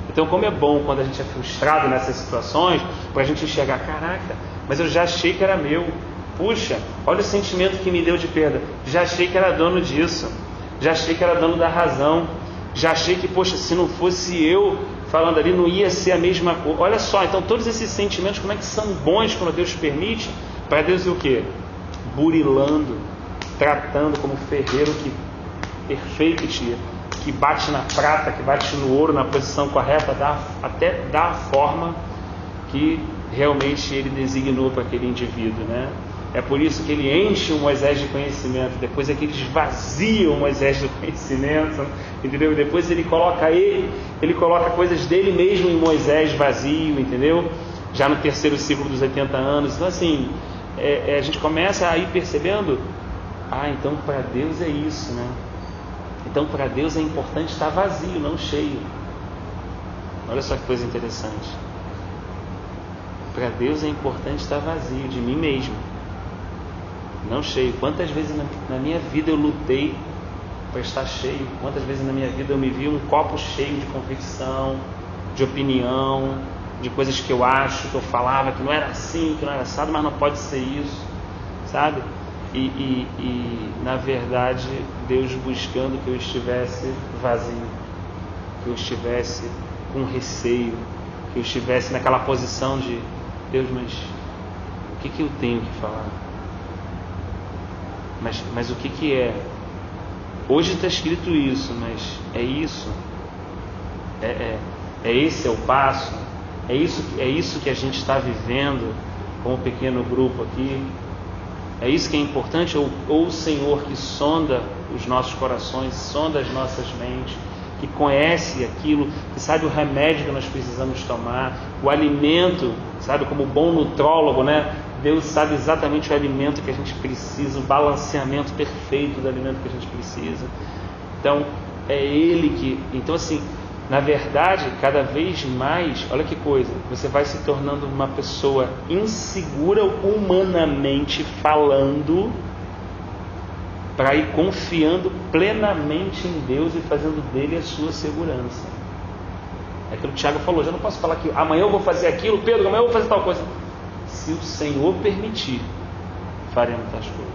Então, como é bom quando a gente é frustrado nessas situações, para a gente enxergar: caraca, mas eu já achei que era meu. Puxa, olha o sentimento que me deu de perda. Já achei que era dono disso. Já achei que era dono da razão. Já achei que, poxa, se não fosse eu falando ali, não ia ser a mesma coisa. Olha só, então todos esses sentimentos, como é que são bons quando Deus permite? Para Deus o quê? Burilando, tratando como ferreiro perfeito, que bate na prata, que bate no ouro na posição correta, até dá a forma que realmente ele designou para aquele indivíduo, né? É por isso que ele enche o Moisés de conhecimento, depois é que ele esvazia o Moisés do conhecimento, entendeu? Depois ele coloca coisas dele mesmo em Moisés vazio, entendeu? Já no terceiro ciclo dos 80 anos. Então, assim, a gente começa a ir percebendo: então para Deus é isso, né? Então para Deus é importante estar vazio, não cheio. Olha só que coisa interessante. Para Deus é importante estar vazio de mim mesmo, não cheio. Quantas vezes na minha vida eu lutei para estar cheio? Quantas vezes na minha vida eu me vi um copo cheio de convicção, de opinião, de coisas que eu acho, que eu falava que não era assim, que não era assado, mas não pode ser isso, sabe? E na verdade Deus buscando que eu estivesse vazio, que eu estivesse com receio, que eu estivesse naquela posição de: Deus, mas o que eu tenho que falar? Mas o que é? Hoje está escrito isso, mas é isso? Esse é o passo? É isso que a gente está vivendo como pequeno grupo aqui? É isso que é importante? Ou o Senhor que sonda os nossos corações, sonda as nossas mentes, que conhece aquilo, que sabe o remédio que nós precisamos tomar, o alimento, sabe, como bom nutrólogo, né? Deus sabe exatamente o alimento que a gente precisa, o balanceamento perfeito do alimento que a gente precisa. Então, é Ele que... Então, assim, na verdade, cada vez mais, olha que coisa, você vai se tornando uma pessoa insegura humanamente falando, para ir confiando plenamente em Deus e fazendo dele a sua segurança. É aquilo que o Tiago falou: já não posso falar que amanhã eu vou fazer aquilo, Pedro, amanhã eu vou fazer tal coisa. Se o Senhor permitir, faremos tais coisas.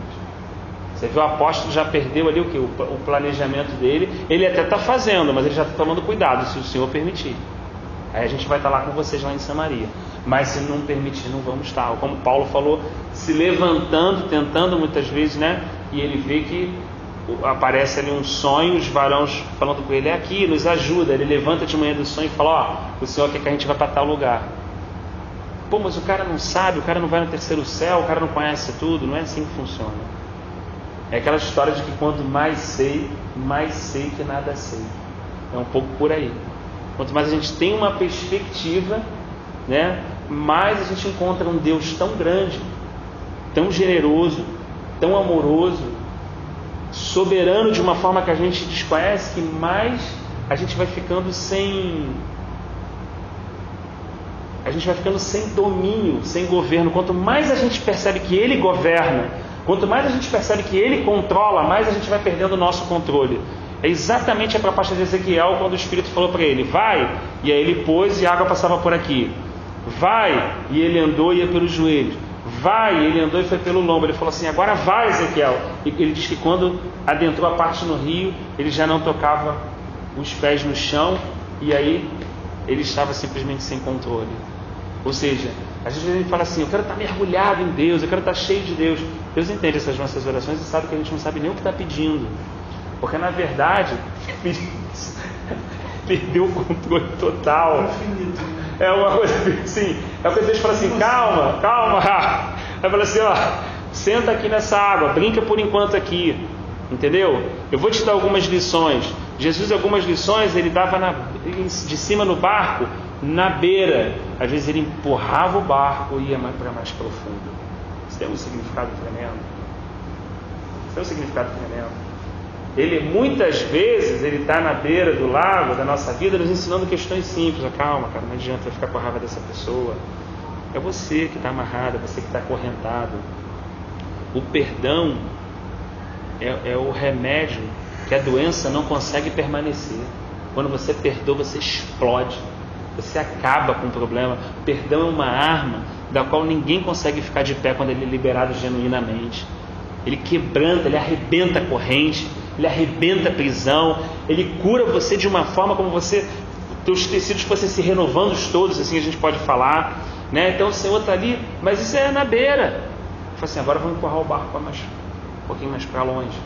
Você viu, o apóstolo já perdeu ali o que? O planejamento dele. Ele até está fazendo, mas ele já está tomando cuidado, se o Senhor permitir. Aí a gente vai estar lá com vocês lá em Samaria. Mas se não permitir, não vamos estar. Como Paulo falou, se levantando, tentando muitas vezes, né? E ele vê que aparece ali um sonho, os varões falando com ele: é aqui, nos ajuda. Ele levanta de manhã do sonho e fala: o Senhor quer que a gente vá para tal lugar. Pô, mas o cara não sabe, o cara não vai no terceiro céu, o cara não conhece tudo. Não é assim que funciona. É aquela história de que quanto mais sei que nada sei. É um pouco por aí. Quanto mais a gente tem uma perspectiva, né, mais a gente encontra um Deus tão grande, tão generoso, tão amoroso, soberano de uma forma que a gente desconhece, que mais a gente vai ficando sem domínio, sem governo. Quanto mais a gente percebe que Ele governa, quanto mais a gente percebe que Ele controla, mais a gente vai perdendo o nosso controle. É exatamente a proposta de Ezequiel, quando o Espírito falou para ele: vai, e aí ele pôs e a água passava por aqui. Vai, e ele andou e ia pelos joelhos. Vai, e ele andou e foi pelo lombo. Ele falou assim: agora vai, Ezequiel. E ele diz que quando adentrou a parte no rio, ele já não tocava os pés no chão, e aí ele estava simplesmente sem controle. Ou seja, às vezes a gente fala assim: eu quero estar mergulhado em Deus, eu quero estar cheio de Deus. Deus entende essas nossas orações e sabe que a gente não sabe nem o que está pedindo, porque na verdade perdeu o controle total. É uma coisa assim, é uma coisa que Deus fala assim: calma, calma. Aí fala assim: ó, senta aqui nessa água, brinca por enquanto aqui, entendeu? Eu vou te dar algumas lições. Jesus, algumas lições ele dava de cima no barco, na beira. Às vezes ele empurrava o barco e ia para mais profundo. Isso tem um significado tremendo. Isso tem um significado tremendo. Ele muitas vezes ele está na beira do lago da nossa vida nos ensinando questões simples. Calma, cara, não adianta ficar com a raiva dessa pessoa. É você que está amarrado, é você que está acorrentado. O perdão é o remédio que a doença não consegue permanecer. Quando você perdoa, você explode, você acaba com o problema. O perdão é uma arma da qual ninguém consegue ficar de pé quando ele é liberado genuinamente. Ele quebranta, ele arrebenta a corrente, ele arrebenta a prisão, ele cura você de uma forma como você, teus tecidos fossem se renovando todos, assim a gente pode falar, né? Então o Senhor está ali, mas isso é na beira. Fala assim: agora vamos empurrar o barco um pouquinho mais para longe.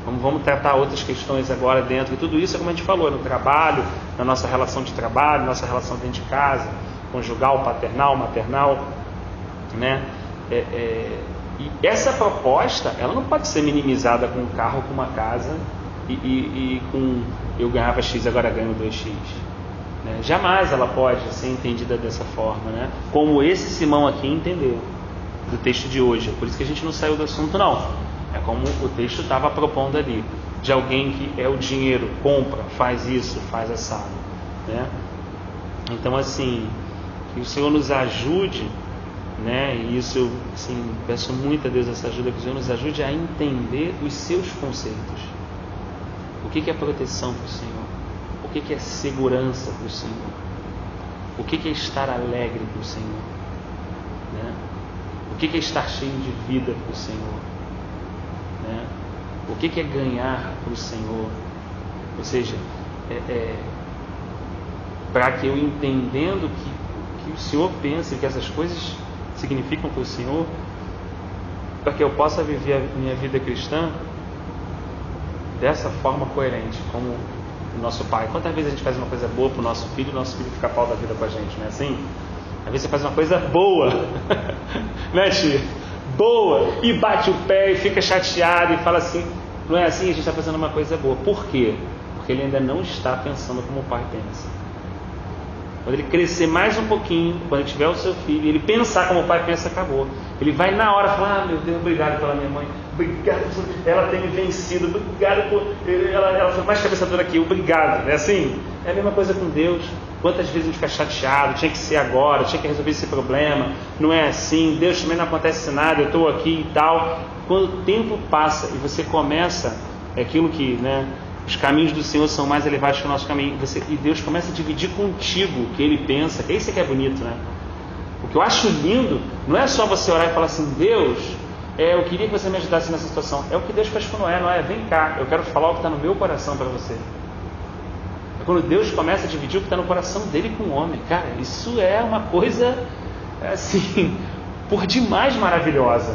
Vamos tratar outras questões agora dentro. E tudo isso é como a gente falou, no trabalho, na nossa relação de trabalho, nossa relação dentro de casa, conjugal, paternal, maternal, né? E essa proposta, ela não pode ser minimizada com um carro, com uma casa e com eu ganhava X, agora ganho 2X. Né? Jamais ela pode ser entendida dessa forma, né? Como esse Simão aqui entendeu do texto de hoje. Por isso que a gente não saiu do assunto, não. É como o texto estava propondo ali, de alguém que é o dinheiro, compra, faz isso, faz assado, né? Então, assim, que o Senhor nos ajude, né? E isso eu, assim, peço muito a Deus essa ajuda, que o Senhor nos ajude a entender os seus conceitos. O que é proteção para o Senhor? O que é segurança para o Senhor? O que é estar alegre para o Senhor? Né? O que é estar cheio de vida para o Senhor? Né? O que é ganhar para o Senhor? Ou seja, para que eu entendendo que o Senhor pensa e que essas coisas significam para o Senhor, para que eu possa viver a minha vida cristã dessa forma coerente, como o nosso pai. Quantas vezes a gente faz uma coisa boa para o nosso filho fica pau da vida com a gente, não é assim? Às vezes você faz uma coisa boa, né, tia? Boa, e bate o pé e fica chateado e fala assim: não é assim, a gente está fazendo uma coisa boa. Por quê? Porque ele ainda não está pensando como o pai pensa. Quando ele crescer mais um pouquinho, quando ele tiver o seu filho, ele pensar como o pai pensa, acabou. Ele vai na hora falar: ah, meu Deus, obrigado pela minha mãe, obrigado por ela ter me vencido, obrigado por ela foi mais cabeça dura que eu, obrigado. É assim? É a mesma coisa com Deus. Quantas vezes a gente fica chateado, tinha que ser agora, tinha que resolver esse problema, não é assim, Deus também não acontece nada, eu estou aqui e tal. Quando o tempo passa e você começa, é aquilo que, né, os caminhos do Senhor são mais elevados que o nosso caminho, e Deus começa a dividir contigo o que Ele pensa, que é isso que é bonito, né? O que eu acho lindo, não é só você orar e falar assim: Deus, eu queria que você me ajudasse nessa situação. É o que Deus faz com Noé, vem cá, eu quero falar o que está no meu coração para você. Quando Deus começa a dividir o que está no coração dele com o homem, cara, isso é uma coisa assim, por demais maravilhosa,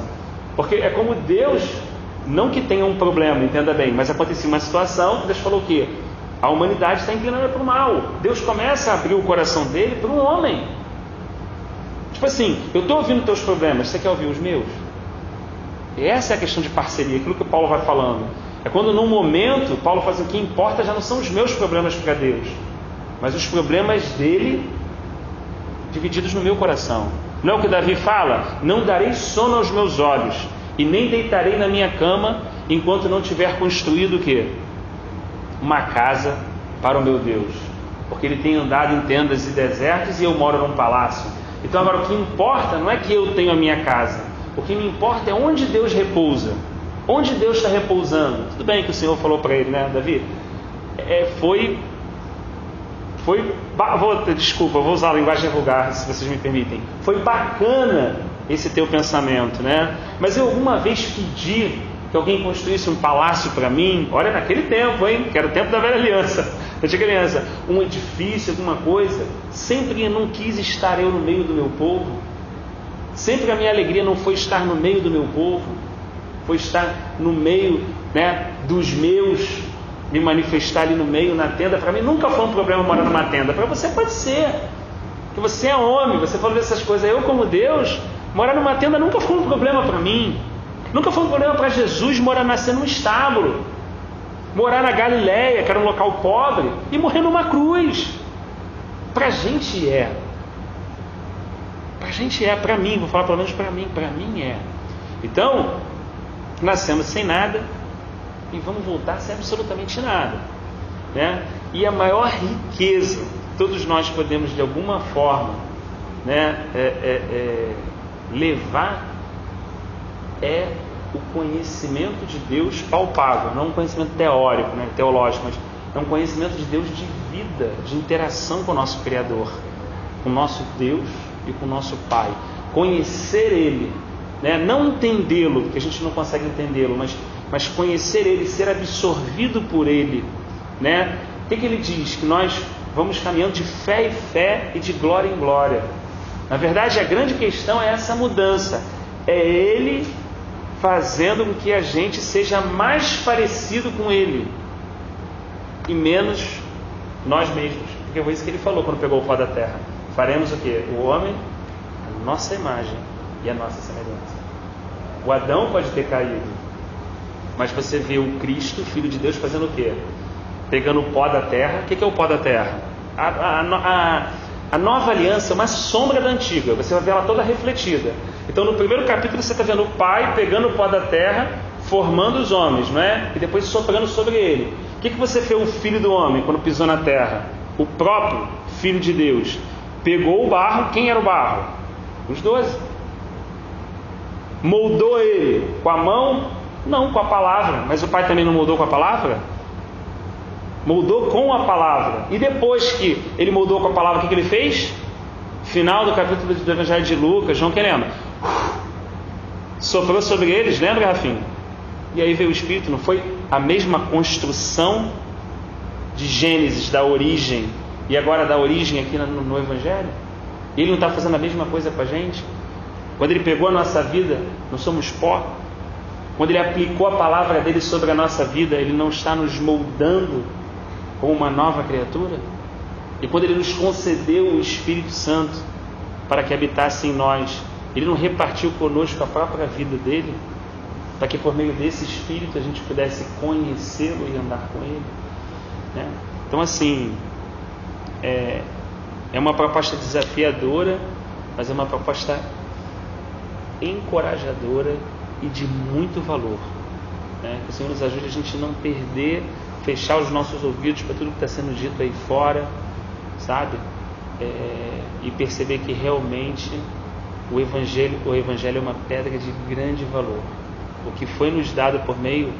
porque é como Deus, não que tenha um problema, entenda bem, mas acontecia uma situação, Deus falou o quê? A humanidade está inclinada para o mal. Deus começa a abrir o coração dele para um homem. Tipo assim: eu estou ouvindo teus problemas, você quer ouvir os meus? E essa é a questão de parceria, aquilo que Paulo vai falando. É quando num momento Paulo fala assim: o que importa já não são os meus problemas para Deus, mas os problemas dele divididos no meu coração. Não é o que Davi fala? Não darei sono aos meus olhos, e nem deitarei na minha cama, enquanto não tiver construído o quê? Uma casa para o meu Deus. Porque ele tem andado em tendas e desertos, e eu moro num palácio. Então agora o que importa não é que eu tenho a minha casa. O que me importa é onde Deus repousa. Onde Deus está repousando. Tudo bem que o Senhor falou para ele, né, Davi? Desculpa, vou usar a linguagem vulgar, se vocês me permitem. Foi bacana esse teu pensamento, né? Mas eu alguma vez pedi que alguém construísse um palácio para mim? Olha, naquele tempo, hein? Que era o tempo da velha aliança. Eu tinha criança, um edifício, alguma coisa. Sempre eu não quis estar eu no meio do meu povo. Sempre a minha alegria não foi estar no meio do meu povo, foi estar no meio, né, dos meus, me manifestar ali no meio, na tenda. Para mim nunca foi um problema morar numa tenda. Para você pode ser, que você é homem, você falou dessas coisas. Eu, como Deus, morar numa tenda nunca foi um problema para mim. Nunca foi um problema para Jesus nascer num estábulo, morar na Galileia, que era um local pobre, e morrer numa cruz. Para a gente é. Para a gente é, para mim, vou falar pelo menos para mim é. Então, nascemos sem nada e vamos voltar sem absolutamente nada, né? E a maior riqueza que todos nós podemos de alguma forma, né, levar é o conhecimento de Deus palpável, não um conhecimento teórico, né, teológico, mas é um conhecimento de Deus de vida, de interação com o nosso Criador, com o nosso Deus e com o nosso Pai. Conhecer Ele, né, não entendê-lo, porque a gente não consegue entendê-lo, mas conhecer Ele, ser absorvido por Ele, né? O que Ele diz? Que nós vamos caminhando de fé em fé e de glória em glória. Na verdade, a grande questão é essa mudança. É Ele fazendo com que a gente seja mais parecido com Ele e menos nós mesmos. Porque foi isso que Ele falou quando pegou o pó da terra. Faremos o quê? O homem, a nossa imagem e a nossa semelhança. O Adão pode ter caído, mas você vê o Cristo, Filho de Deus, fazendo o quê? Pegando o pó da terra. O que é o pó da terra? A nova aliança é uma sombra da antiga. Você vai ver ela toda refletida. Então no primeiro capítulo você está vendo o Pai pegando o pó da terra, formando os homens, não é? E depois soprando sobre ele. O que você fez o Filho do homem quando pisou na terra? O próprio Filho de Deus pegou o barro. Quem era o barro? Os 12. Moldou ele com a mão? Não, com a palavra. Mas o Pai também não moldou com a palavra? Moldou com a palavra. E depois que ele moldou com a palavra, o que ele fez? Final do capítulo do Evangelho de Lucas, João, quem lembra? Soprou sobre eles, lembra, Rafinha? E aí veio o Espírito. Não foi a mesma construção de Gênesis, da origem, e agora da origem aqui no Evangelho? Ele não está fazendo a mesma coisa com a gente? Quando Ele pegou a nossa vida, nós somos pó. Quando Ele aplicou a palavra dele sobre a nossa vida, Ele não está nos moldando como uma nova criatura? E quando Ele nos concedeu o Espírito Santo para que habitasse em nós, Ele não repartiu conosco a própria vida dele, para que por meio desse Espírito a gente pudesse conhecê-lo e andar com Ele, né? Então assim, é uma proposta desafiadora, mas é uma proposta encorajadora e de muito valor, né? Que o Senhor nos ajude a gente não perder, fechar os nossos ouvidos para tudo que está sendo dito aí fora, sabe? E perceber que realmente o Evangelho é uma pedra de grande valor. O que foi nos dado por meio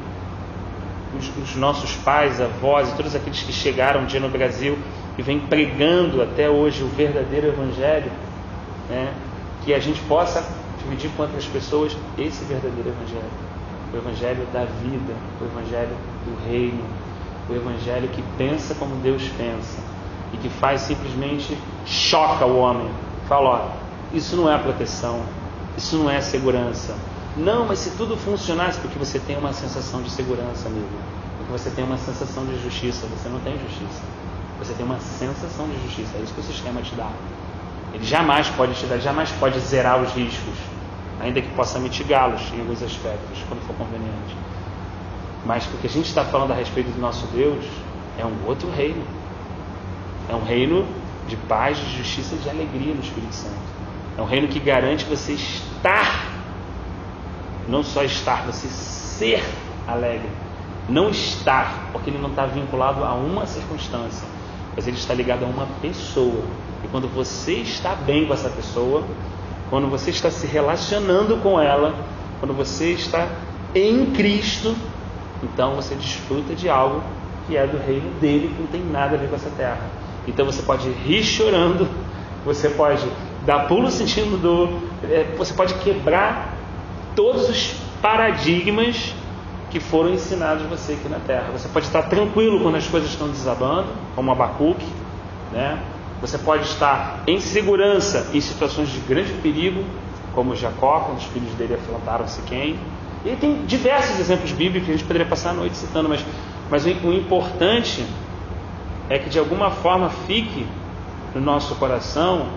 dos nossos pais, avós e todos aqueles que chegaram um dia no Brasil e vêm pregando até hoje o verdadeiro Evangelho, né? Que a gente possa dividir com outras pessoas esse verdadeiro Evangelho. O Evangelho da vida, o Evangelho do reino, o Evangelho que pensa como Deus pensa e que faz simplesmente, choca o homem. Fala, ó, isso não é proteção, isso não é segurança. Não, mas se tudo funcionasse, porque você tem uma sensação de segurança, amigo, porque você tem uma sensação de justiça. Você não tem justiça, você tem uma sensação de justiça. É isso que o sistema te dá. Ele jamais pode te dar, jamais pode zerar os riscos, ainda que possa mitigá-los em alguns aspectos, quando for conveniente. Mas porque a gente está falando a respeito do nosso Deus, é um outro reino. É um reino de paz, de justiça e de alegria no Espírito Santo. É um reino que garante você estar, não só estar, você ser alegre. Não estar, porque ele não está vinculado a uma circunstância, mas ele está ligado a uma pessoa. E quando você está bem com essa pessoa, quando você está se relacionando com ela, quando você está em Cristo, então você desfruta de algo que é do reino dele, que não tem nada a ver com essa terra. Então você pode rir chorando, você pode dar pulo sentindo dor, você pode quebrar todos os paradigmas que foram ensinados a você aqui na terra. Você pode estar tranquilo quando as coisas estão desabando, como Abacuque, né? Você pode estar em segurança em situações de grande perigo, como Jacó, quando os filhos dele afrontaram Siquém. E tem diversos exemplos bíblicos que a gente poderia passar a noite citando, mas o importante é que de alguma forma fique no nosso coração,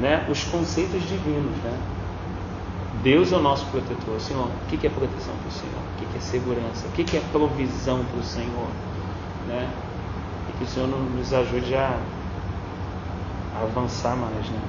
né, os conceitos divinos, né? Deus é o nosso protetor. Senhor, o que é proteção para o Senhor? O que é segurança? O que é provisão para o Senhor? Né? E que o Senhor nos ajude a avançar mais, né?